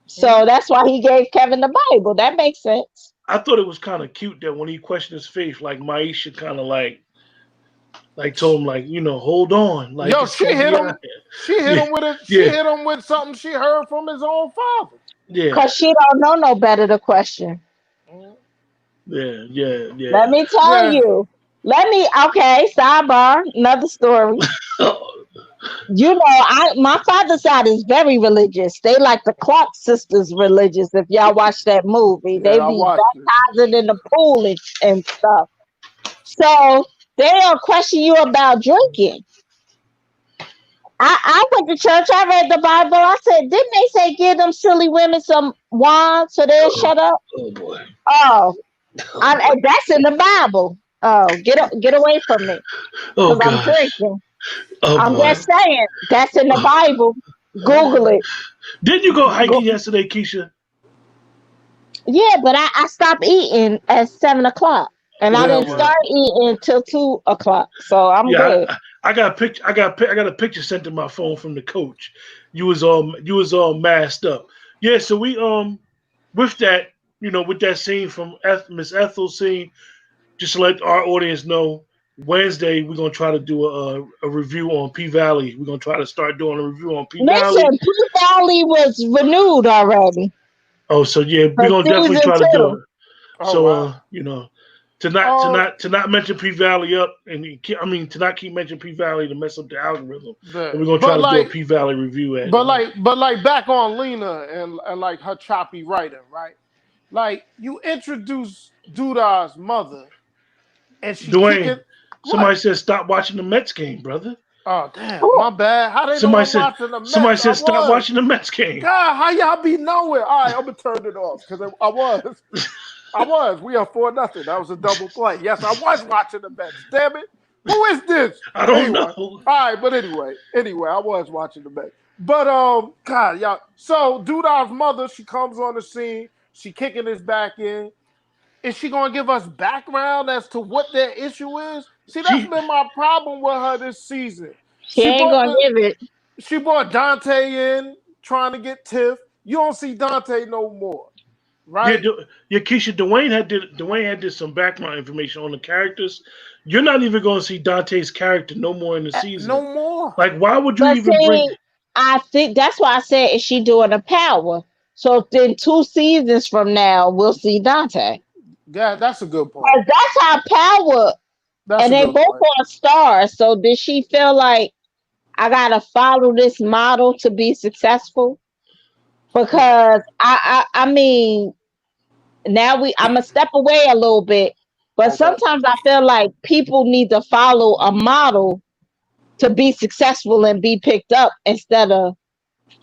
So Mhm. that's why he gave Kevin the Bible. That makes sense. I thought it was kind of cute that when he questioned his faith, like Maisha kind of like told him, like, hold on, like Yo, it's gonna be out She hit here. him with it. She Yeah, hit him with something she heard from his own father. yeah, Because she don't know no better to question. Mhm. yeah, yeah, Let yeah. me tell Yeah. you. Okay, sidebar, another story. You know, my father's side is very religious. They like the Clark sisters religious. If y'all watch that movie, Yeah, they I be watched it. baptizing in the pool and stuff. So they'll question you about drinking. I went to church. I read the Bible. I said, didn't they say give them silly women some wine so they'll Oh, shut up? oh boy. Oh, that's in the Bible. Oh, get away from me Oh because I'm gosh. drinking. Oh I'm boy. just saying that's in the Oh. Bible. Google it. Didn't you go Go, hiking yesterday, Keisha? yeah, but I stopped eating at 7 o'clock, and I Yeah, didn't Okay. start eating until 2 o'clock. So I'm Yeah, good. I got a picture. I got a picture sent to my phone from the coach. You was all masked up. Yeah. So we with that with that scene from Miss Ethel's scene, just to let our audience know, Wednesday we're gonna try to do a review on P Valley. We're gonna try to start doing a review on P Valley. Listen, P Valley was renewed already Oh, so yeah, we're for gonna definitely season try to do two. it. Oh So wow. Oh, to not mention P Valley up, and to not keep mentioning P Valley to mess up the algorithm. And we're gonna try but to do a like, P Valley review at but like back on Lena and like her choppy writing, right? Like you introduce Duda's mother, and she kicking Dwayne. what? Somebody said stop watching the Mets game, brother. Oh damn, Who my bad. How they know Somebody I'm said watching the somebody Mets? I said stop was. watching the Mets game. God, how y'all be nowhere? All right, I'm gonna turn it off because I was. I was. We are 4-0. That was a double play. Yes, I was watching the Mets. Damn it. Who is this? I don't Anyway. know. All right, but anyway, I was watching the Mets. But God, y'all. So Duda's mother, she comes on the scene. She kicking his back in. Is she gonna give us background as to what their issue is? See, that's She been my problem with her this season. she She ain't brought gonna the give it. she brought Dante in trying to get Tiff. You don't see Dante no more, yeah, right? Keisha, Dwayne had did some background information on the characters. You're not even gonna see Dante's character no more in the No season. more. Like, why would you But even bring? see, I think that's why I said is she doing a power. So then 2 seasons from now we'll see Dante. Yeah, that's a good point. 'Cause that's how power, That's and a they good both point. are stars. So did she feel like I gotta follow this model to be successful? Yeah. Because I mean, now I'm gonna step away a little bit, but Okay. sometimes I feel like people need to follow a model to be successful and be picked up instead of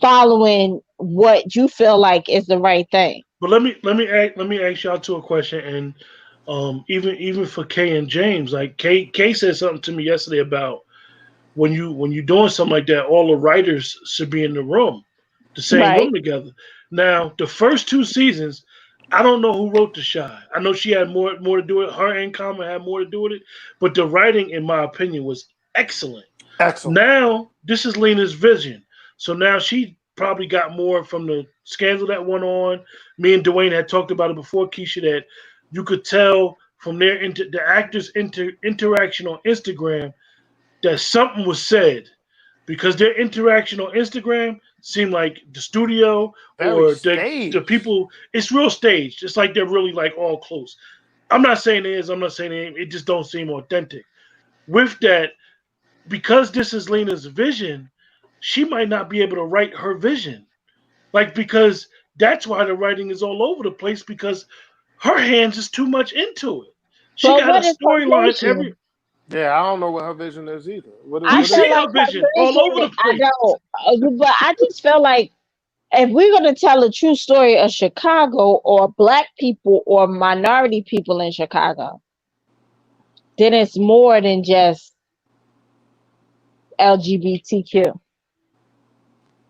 following what you feel like is the right thing. But let me ask y'all two a question, and even for Kay and James, like Kay said something to me yesterday about when you doing something like that, all the writers should be in the room, the same Right. room together. Now, the first 2 seasons, I don't know who wrote The Shy. I know she had more to do with it. Her and Common had more to do with it, but the writing, in my opinion, was excellent. Excellent. Now, this is Lena's vision. So now she probably got more from the scandal that went on. Me and Dwayne had talked about it before, Keisha, that you could tell from the actors' interaction on Instagram that something was said because their interaction on Instagram seemed like the studio Very or the staged. people. It's real staged. It's like they're really like all close. I'm not saying it is. I'm not saying it ain't. It just don't seem authentic. With that, because this is Lena's vision, she might not be able to write her vision. Like because that's why the writing is all over the place because her hands is too much into it. She But got a what is her storyline every. vision? Yeah, I don't know what her vision is either. What is I You what is feel see it? like her her vision all over vision, the I place. don't, but I just feel like if we're going to tell a true story of Chicago or black people or minority people in Chicago, then it's more than just LGBTQ.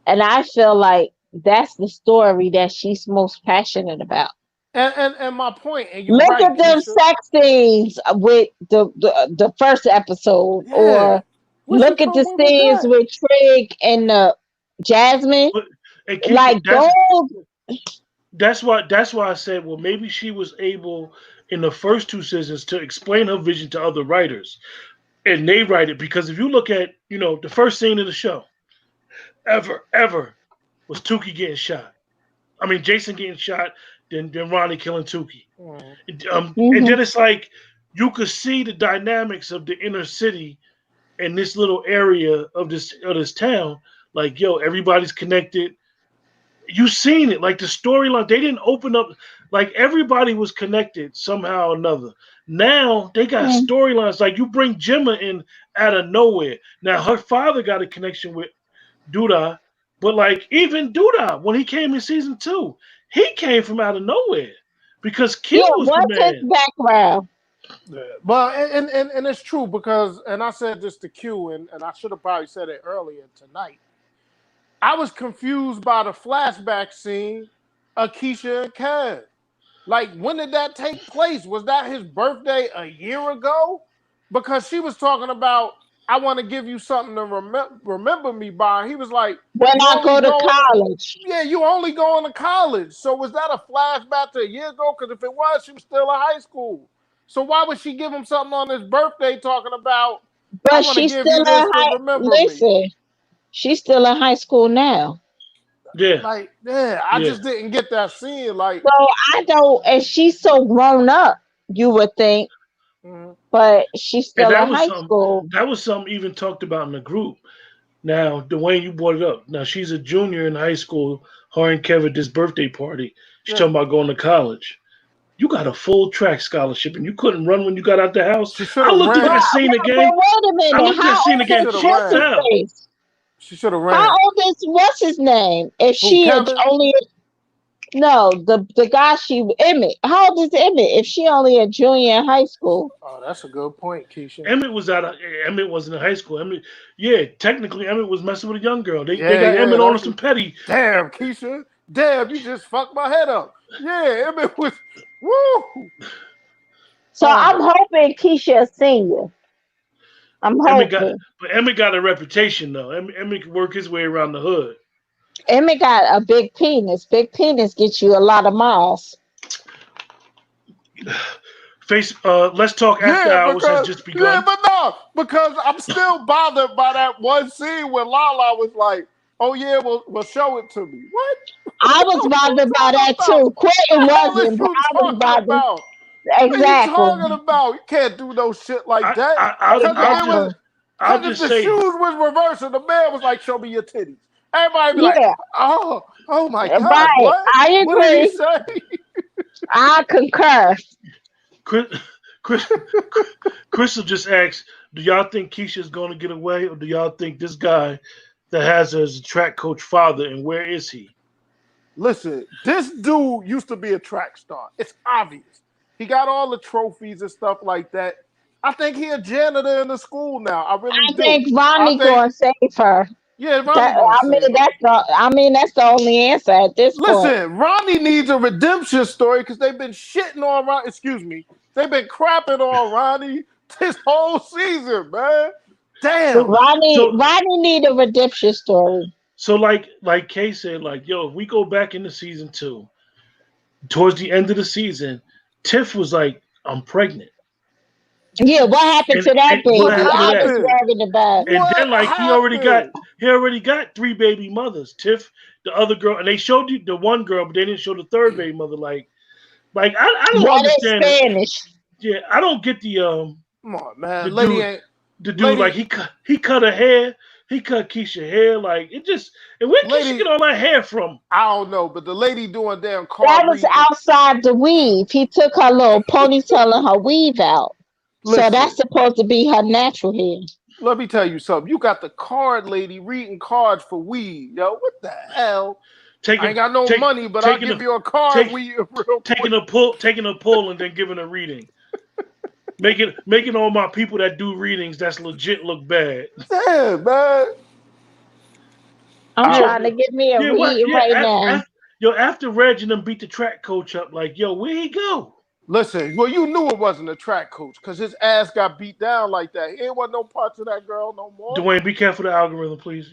And I feel like that's the story that she's most passionate about. And my point, and you're Look right, at them Keisha. sex scenes with the first episode, Yeah. or Where she look at the come with scenes that? with Trig and Jasmine. But and Keisha, Like those, that's why I said, well, maybe she was able in the first 2 seasons to explain her vision to other writers, and they write it because if you look at the first scene of the show, ever was Tukey getting shot. I mean, Jason getting shot, then Ronnie killing Tukey. And mhm. then it's like you could see the dynamics of the inner city in this little area of this town. Like, yo, everybody's connected. You seen it, like the storyline. They didn't open up, like everybody was connected somehow or another. Now they got Mm. storylines. Like you bring Gemma in out of nowhere. Now her father got a connection with Duda, but like even Duda, when he came in season 2, he came from out of nowhere because Q Yeah, was the what's his man. background? Yeah. Well, and it's true because, and I said this to Q, and I should have probably said it earlier tonight. I was confused by the flashback scene of Keisha and Kev. Like, when did that take place? Was that his birthday a year ago? Because she was talking about, I want to give you something to remember me by. He was like, When you I only go to going to, college. yeah, you only going to college. So was that a flashback to a year ago? Because if it was, she was still in high school. So why would she give him something on his birthday talking about, I But want to she's give still you in this to high. remember me? Listen, she's still in high school now. Yeah, Like, yeah, I yeah. just didn't get that scene. Like, So I don't, and she's so grown up, you would think, mhm. but she's And still in high school. that was something even talked about in the group. Now, Dwayne, you brought it up. Now she's a junior in high school. Her and Kevin this birthday party. She's Yeah, talking about going to college. You got a full track scholarship and you couldn't run when you got out the house. she should I have looked at But, that ran. scene but again. wait a I minute. looked at that How scene old She again. should is have She what's his ran. fell. face? She should have How ran. old is what's his name? If Who, she is Kevin? only no, the guy she Emmett. How old is Emmett if she only a junior in high school? Oh, that's a good point, Keisha. Emmett was out of Emmett wasn't in high school. Emmett, yeah, technically Emmett was messing with a young girl. They Yeah, got yeah. Emmett on That's some petty. damn, Keisha. Damn, you just fucked my head up. Yeah, it was. Woo. So I'm Oh, hoping Keisha a senior. I'm Emmett got, hoping. but Emmett got a reputation though. Emmett could work his way around the hood. Emmett got a big penis. Big penis gets you a lot of miles. Let's talk after yeah, hours has because just yeah, begun. but no, because I'm still bothered by that one scene where Lala was like, "Oh yeah, well show it to me." What? I What was are you bothered by talking that about? too. Quentin The hell is wasn't, but you I was talking bothered. about? What are you talking Exactly. about? You can't do no shit like I, that. I I'll, Cause if I'll it just was, I'll cause if just the say, shoes was reversed and the man was like, "Show me your titties," everybody be like, Yeah, oh my god, right. what? I What did he agree. say?" I concur. Chris, Chris, Crystal just asked, "Do y'all think Keisha's going to get away, or do y'all think this guy that has her as a track coach father, and where is he?" Listen, this dude used to be a track star. It's obvious. He got all the trophies and stuff like that. I think he a janitor in the school now. I really I do. think I Ronnie think, gonna save her. yeah, Ronnie That gonna I mean, save her. that's the only answer at this point. Listen, Ronnie needs a redemption story because they've been shitting on Ronnie. Excuse me. They've been crapping on Ronnie this whole season, man. Damn. So, Ronnie need a redemption story. so like Kay said, like, yo, if we go back into season 2, towards the end of the season, Tiff was like, "I'm pregnant," Yeah, what happened to that and what What baby? happened to I that? was happened? worried about. And What then like happened? he already got 3 baby mothers. Tiff, the other girl, and they showed you the one girl, but they didn't show the third baby mother. Like I don't What is understand it. Spanish? Yeah, I don't get Come on, the man. dude like Lady, he cut her hair, he cut Keisha hair, like it just, and where Keisha lady, get all that hair from? I don't know, but the lady doing damn That card was reading. outside the weave. He took her little ponytail and her weave out. So Listen, that's supposed to be her natural hair. let me tell you something. You got the card lady reading cards for weed, yo. What the hell? I ain't got no money, but I'll give you a card take, weed real quick. taking a pull and then giving a reading. Making all my people that do readings that's legit look bad. Yeah, man. I'm Yeah, trying to get me a yeah, what? read Yeah, right now. after Reg and them beat the track coach up, like, yo, where he go? Listen, well, you knew it wasn't a track coach because his ass got beat down like that. He ain't want no parts of that girl no more. Dwayne, be careful of the algorithm, please.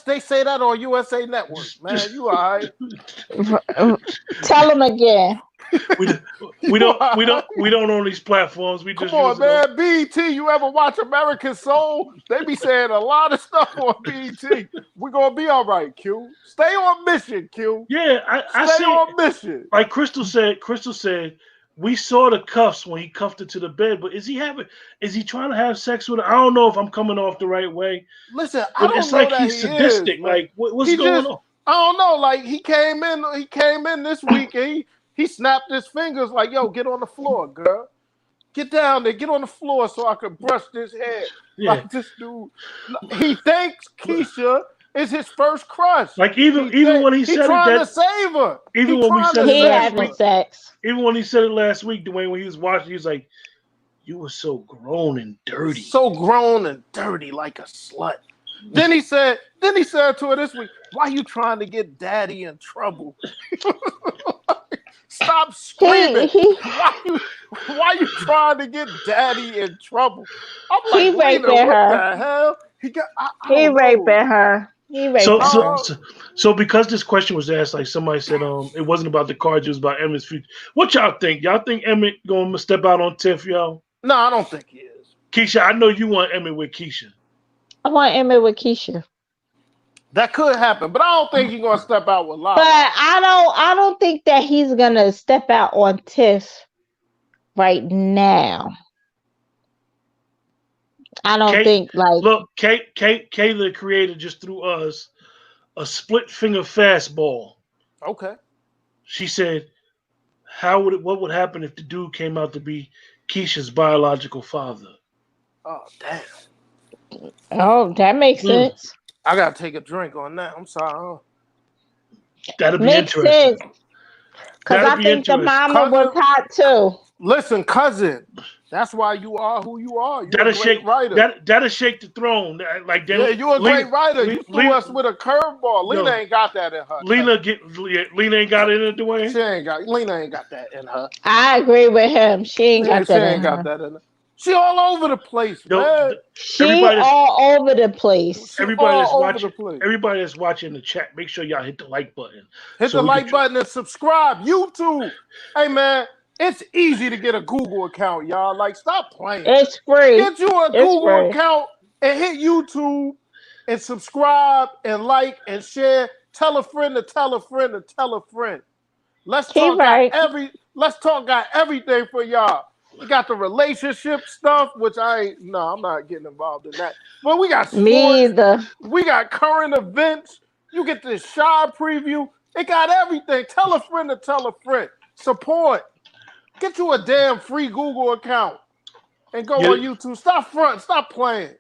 They say that on USA Network, man. You all right? Tell him again. We don't own these platforms. We Come just on, use them. man. BET, you ever watch American Soul? They be saying a lot of stuff on BET. We're gonna be all right, Q. Stay on mission, Q. Yeah, I Stay see. on mission. Like Crystal said, we saw the cuffs when he cuffed her to the bed, but is he trying to have sex with her? I don't know if I'm coming off the right way, Listen, I but don't it's know like that he's he sadistic. is, man. Like, what's He going just, on? I don't know. Like he came in this week and he snapped his fingers like, yo, get on the floor, girl. Get down there, get on the floor so I can brush this hair. Yeah. Like this dude. He thinks Keisha is his first crush. Like even when he said trying to it, save her. even when we said it He last having week, sex. even when he said it last week, Dwayne, when he was watching, he was like, "You were so grown and dirty." So grown and dirty like a slut. Then he said to her this week, why you trying to get daddy in trouble? Stop screaming. Why you trying to get daddy in trouble? I'm like, He raping what her. the hell? He raping her. He raping her. So because this question was asked, like somebody said, it wasn't about the cards, it was about Emmett's future. What y'all think? Y'all think Emmett gonna step out on Tiff, yo? No, I don't think he is. Keisha, I know you want Emmett with Keisha. I want Emmett with Keisha. That could happen, but I don't think he's gonna step out with Lala. But I don't think that he's gonna step out on Tiff right now. I don't think like look, Kayla creator just threw us a split finger fastball. Okay. She said, what would happen if the dude came out to be Keisha's biological father? Oh damn. Oh, that makes sense. I gotta take a drink on that. I'm sorry. That'll be Makes interesting. Because I think the mama was hot too. Listen, cousin. That's why you are who you are. You're a great writer. That'll shake the throne. Like yeah, you're a great writer. You threw us with a curveball. Lena ain't got that in her. Lena ain't got it in the way. Lena ain't got that in her. I agree with him. She ain't got that in her. She all over the place, man. She all over the place. Everybody that's watching the chat, make sure y'all hit the like button. Hit the like button and subscribe. YouTube. Hey, man. It's easy to get a Google account, y'all. Like, stop playing. It's free. Get you a Google account and hit YouTube and subscribe and like and share. Tell a friend to tell a friend to tell a friend. Let's talk got everything for y'all. We got the relationship stuff, which I'm not getting involved in that. But we got sports. Me either. We got current events. You get this Shy preview. It got everything. Tell a friend to tell a friend. Support. Get you a damn free Google account and go on YouTube. Stop playing.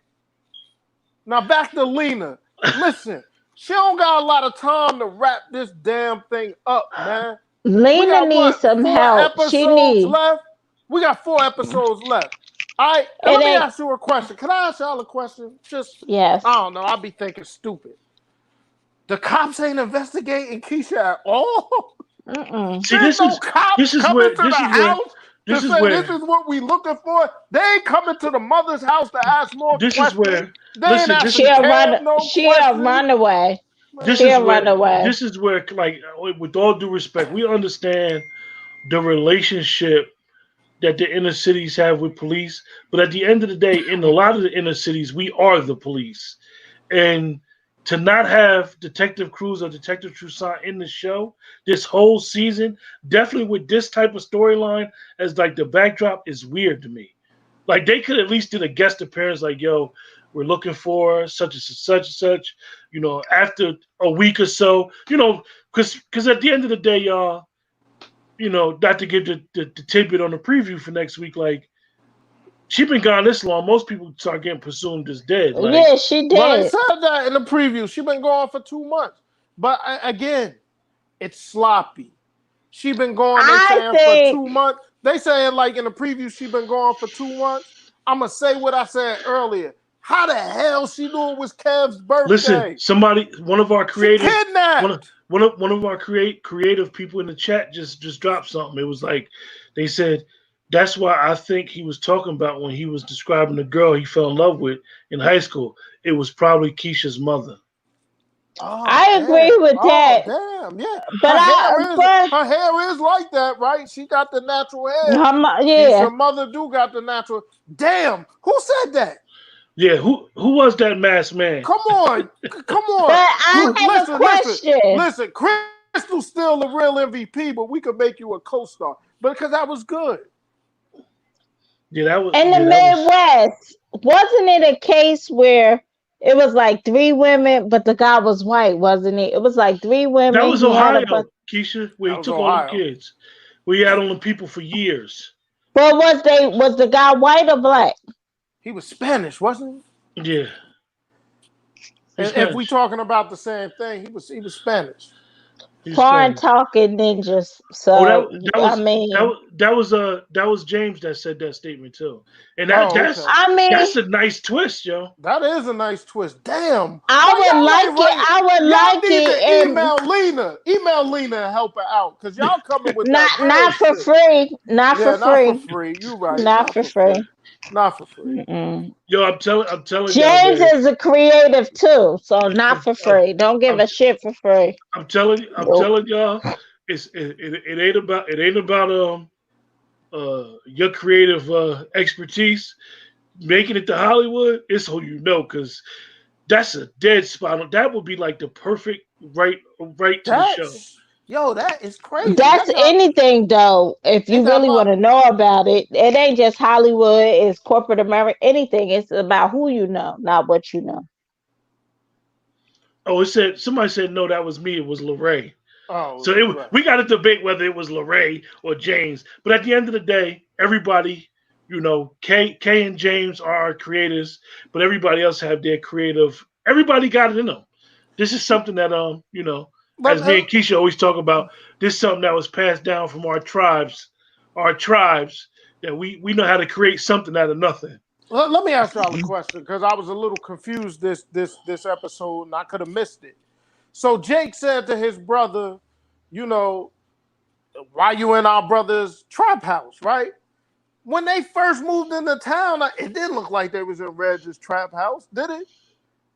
Now back to Lena. Listen, she don't got a lot of time to wrap this damn thing up, man. Lena needs some help. She needs. We got 4 episodes left. All right, let me ask you a question. Can I ask y'all a question? Yes. I don't know. I'll be thinking stupid. The cops ain't investigating Keisha at all. See, this is where this is what we looking for. They ain't coming to the mother's house to ask more questions. She'll run away. This is where, like, with all due respect, we understand the relationship that the inner cities have with police, but at the end of the day, in a lot of the inner cities, we are the police, and to not have Detective Cruz or Detective Toussaint in the show this whole season, definitely with this type of storyline as like the backdrop, is weird to me. Like, they could at least did a guest appearance, like, yo, we're looking for such and such, after a week or so, because at the end of the day, y'all, not to give the tidbit on the preview for next week, like, she been gone this long. Most people start getting presumed as dead. Like, yeah, she did. Well, they said that in the preview. She been gone for 2 months. But again, it's sloppy. She been gone. For 2 months. They saying like in the preview she been gone for 2 months. I'm gonna say what I said earlier. How the hell she knew it was Kev's birthday? Listen, one of our creative, one of our creative people in the chat just dropped something. It was like they said. That's why I think he was talking about when he was describing the girl he fell in love with in high school. It was probably Keisha's mother. Oh, I agree with that. Damn, yeah. But her hair is like that, right? She got the natural hair. Yeah. Her mother do got the natural. Damn, who said that? Yeah, who was that masked man? Come on. But I have a question. Listen, Crystal's still the real MVP, but we could make you a co-star. because that was good. Yeah, that was. In Yeah, the that was. Midwest, wasn't it a case where it was like three women, but the guy was white, wasn't it? It was like three That women. was He had a bunch. Ohio, Keisha, where That he was took all them Ohio. kids. Where he had on the people for years. But was the guy white or black? He was Spanish, wasn't he? Yeah, he's And if we Spanish. talking about the same thing, he was Spanish. He's Foreign Spanish. talking ninjas. Oh, So that I was mean, that was James that said that statement too, and Oh, okay. I mean, that's a nice twist, yo. That is a nice twist. Damn. I Why would y'all like ain't it. writing? I would Y'all like need it, to and email Lena. Email Lena and help her out. Because y'all coming with that not real for shit. free. Not for Yeah, not for free. free. You right. Not for free. Not for free. Mm-mm. Yo, I'm telling y'all, James man. is a creative too, so not I'm, for I'm, free. Don't give I'm, a shit for free. I'm Nope. telling y'all, it ain't about your creative expertise making it to Hollywood. It's who you know, because that's a dead spot. That would be like the perfect right to the show. That is crazy. That's That got anything though. If it you got really my want to know about it, it ain't just Hollywood. It's corporate America. Anything. It's about who you know, not what you know. Oh, it said somebody said no, that was me. It was Lorray. oh So right. we got to debate whether it was Lorray or James. But at the end of the day, everybody, Kay and James are our creators, but everybody else have their creative. Everybody got it in them. This is something that But as me and Keisha always talk about. This is something that was passed down from our tribes that we know how to create something out of nothing. let me ask y'all a question because I was a little confused this episode and I could have missed it. So Jake said to his brother, you know, why you in our brother's trap house, right? When they first moved into town, it didn't look like they was in Reg's trap house, did it?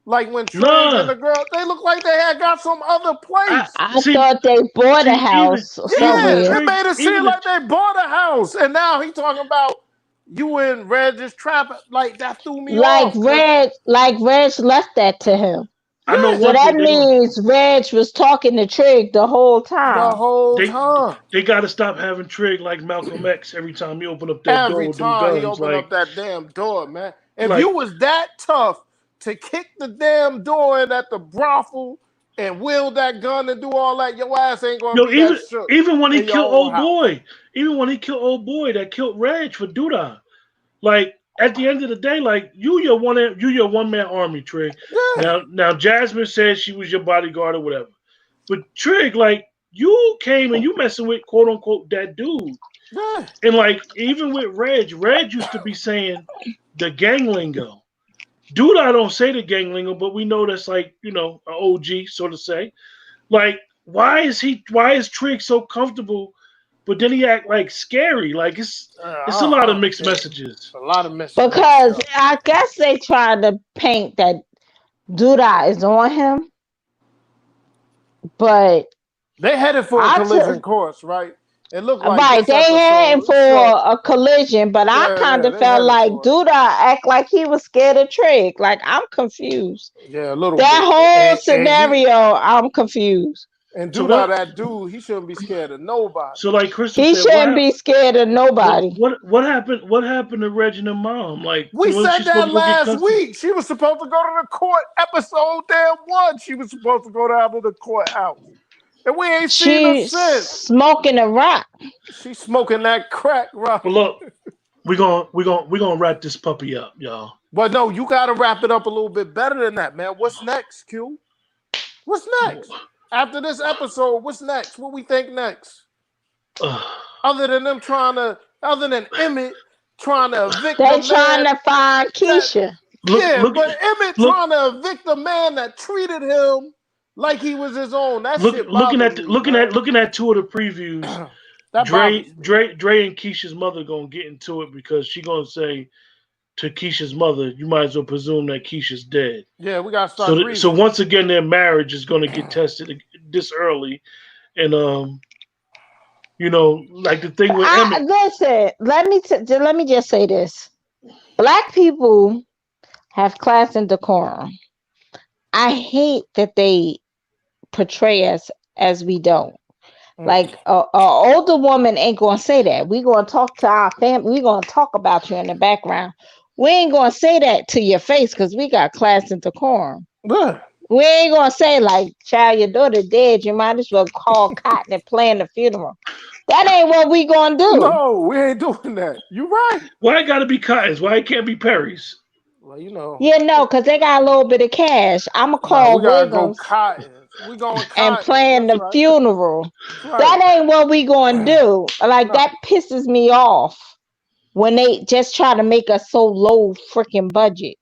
Like when Trig and Nah, the girl, they looked like they had got some other I place. I see. thought they bought a See, house even the Yeah, somewhere. it Trig, made it even seem the like they bought a house, and now he talking about you in Reg's trap. Like that threw me off. Cause Like Reg left that to him. I know yeah, So one that thing means Reg was talking to Trig the whole the time. whole they time. they got to stop having Trig like Malcolm X every time you open up that door Every with them time he guns. opened up that damn door, man. If Like you was that tough to kick the damn door in at the brothel and wield that gun and do all that, your ass ain't gonna yo, be that shook even when he in your killed own old house. boy, that killed Reg for Duda. Like at the end of the day, like you your one man army, Trig. Yeah, Now Jasmine said she was your bodyguard or whatever, but Trig, like you came and you messing with quote unquote that dude, yeah. and like even with Reg used to be saying the gang lingo. Dude, I don't say the gang lingo, but we know that's like an OG, so to say. Like, why is Trig so comfortable, but then he act like scary? Like it's a lot I of don't mixed care. messages. A lot of mixed Because stuff. I guess they tried to paint that Duda is on him, but They headed for a I collision took course, right? It looked like right. this They heading episode. for So a collision, but I kind yeah, of they felt headed like for it. Duda act like he was scared of Trig. Like I'm confused. Yeah, a little That bit. whole And he scenario, I'm confused. and So Duda, what? that dude, he shouldn't be scared of nobody. So like Crystal He said, shouldn't be scared of nobody. what happened? What happened to Reginald's mom? Like, We wasn't she said supposed that to go get last custody? week. She was supposed to go to the court episode damn one. She was supposed to go down to the courthouse. And we ain't seen her She's since. smoking a rock. She's smoking that crack, right? But look, we gonna wrap this puppy up, y'all. But no, you gotta wrap it up a little bit better than that, man. What's next, Q? What's next? After this episode, what's next? What we think next? Other than Emmett trying to evict the They trying man to find that Keisha. look, yeah, look, but Emmett look, trying to evict the man that treated him like he was his own. That shit bothers me, man. looking at two of the previews. That bothers me. Dre and Keisha's mother gonna get into it because she gonna say to Keisha's mother, you might as well presume that Keisha's dead. Yeah, we gotta start So grieving. once again, their marriage is gonna get tested this early, and like the thing with Emmett. Listen, let me just say this: Black people have class and decorum. I hate that they portray us as we don't. Like a older woman ain't gonna say that. We gonna talk to our family. We gonna talk about you in the background. We ain't gonna say that to your face because we got class and decorum. Yeah. We ain't gonna say like, "Child, your daughter dead. You might as well call Cotton and plan the funeral." That ain't what we gonna do. No, we ain't doing that. You right. Why it gotta be Cotton's? Why it can't be Perry's? Well, you know. You know, because they got a little bit of cash. I'ma Nah, call we gotta go Wiggums Cotton. We going and Cotton. plan That's the right. funeral. That's right. That ain't what we gonna do. Like No. that pisses me off when they just try to make us so low freaking budget.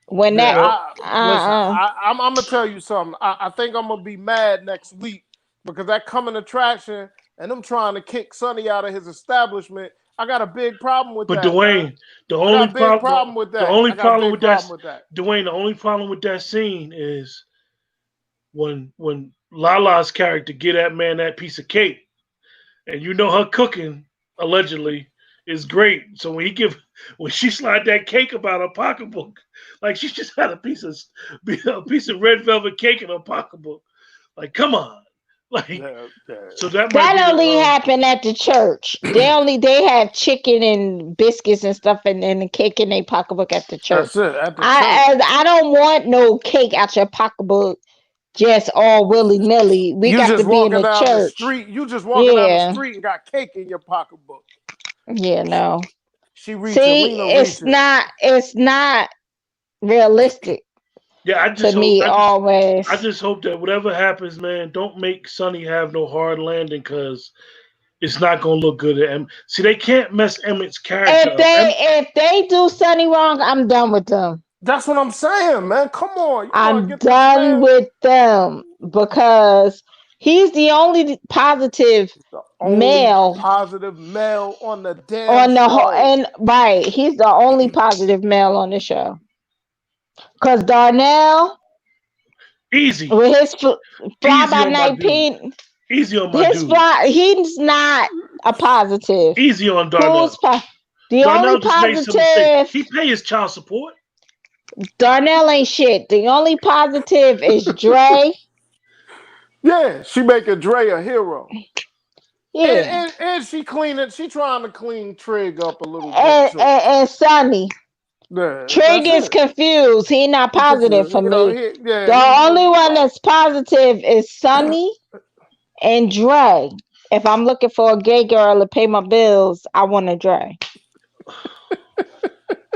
When Yeah, that listen, I'm gonna tell you something. I think I'm gonna be mad next week because that coming attraction and them trying to kick Sonny out of his establishment. I got a big problem with But that. Dwayne, Man. the I only got a big problem with the that. only I got a problem big with problem that, with that. Dwayne, the only problem with that scene is when Lala's character get that man that piece of cake, and you know her cooking allegedly is great. So when she slide that cake about her pocketbook, like she just had a piece of red velvet cake in her pocketbook. Like, come on, like Yeah. so that might be that only the happened at the church. They have chicken and biscuits and stuff and the cake in their pocketbook at the church. That's it. At the church. I don't want no cake out your pocketbook just all willy nilly. We You got just to be in walking the down the church. street. You just walking down the Yeah. street and got cake in your pocketbook. Yeah, no. She reaching. See, Lena it's reaching. not realistic yeah. to me always. I just hope that whatever happens, man, don't make Sonny have no hard landing because it's not gonna look good at Emmett. See, they can't mess Emmett's character up. If they do Sonny wrong, I'm done with them. That's what I'm saying, man. Come on. You I'm get done with them because he's the only positive male positive male on the damn on the show. whole, and right, he's the only positive male on the show. Because Darnell, Easy. with his fly by on my night dude. Easy on my dude. he's not a positive. Easy on Darnell. The Darnell only just made some mistakes. positive, He pay his child support. Darnell ain't shit. The only positive is Dre. Yeah, she making Dre a hero. Yeah. And she cleaning. She trying to clean Trig up a little bit too. And Sonny. Yeah, Trig is confused. He not positive for me. The only one that's positive is Sonny and Dre. If I'm looking for a gay girl to pay my bills, I want a Dre.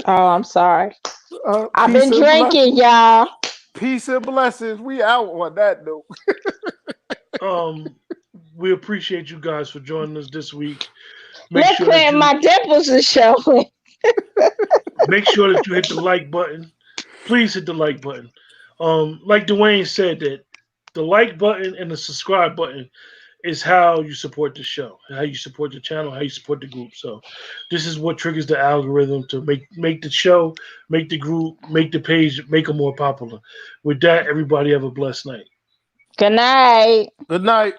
Oh, I'm sorry. I've been drinking, y'all. Peace and blessings. We out on that note. We appreciate you guys for joining us this week. Look, man, my dimples are showing. Make sure that you hit the like button. Please hit the like button. Like Dwayne said, that the like button and the subscribe button is how you support the show, how you support the channel, how you support the group. So this is what triggers the algorithm to make the show, make the group, make the page, make them more popular. With that, everybody have a blessed night. Good night. Good night.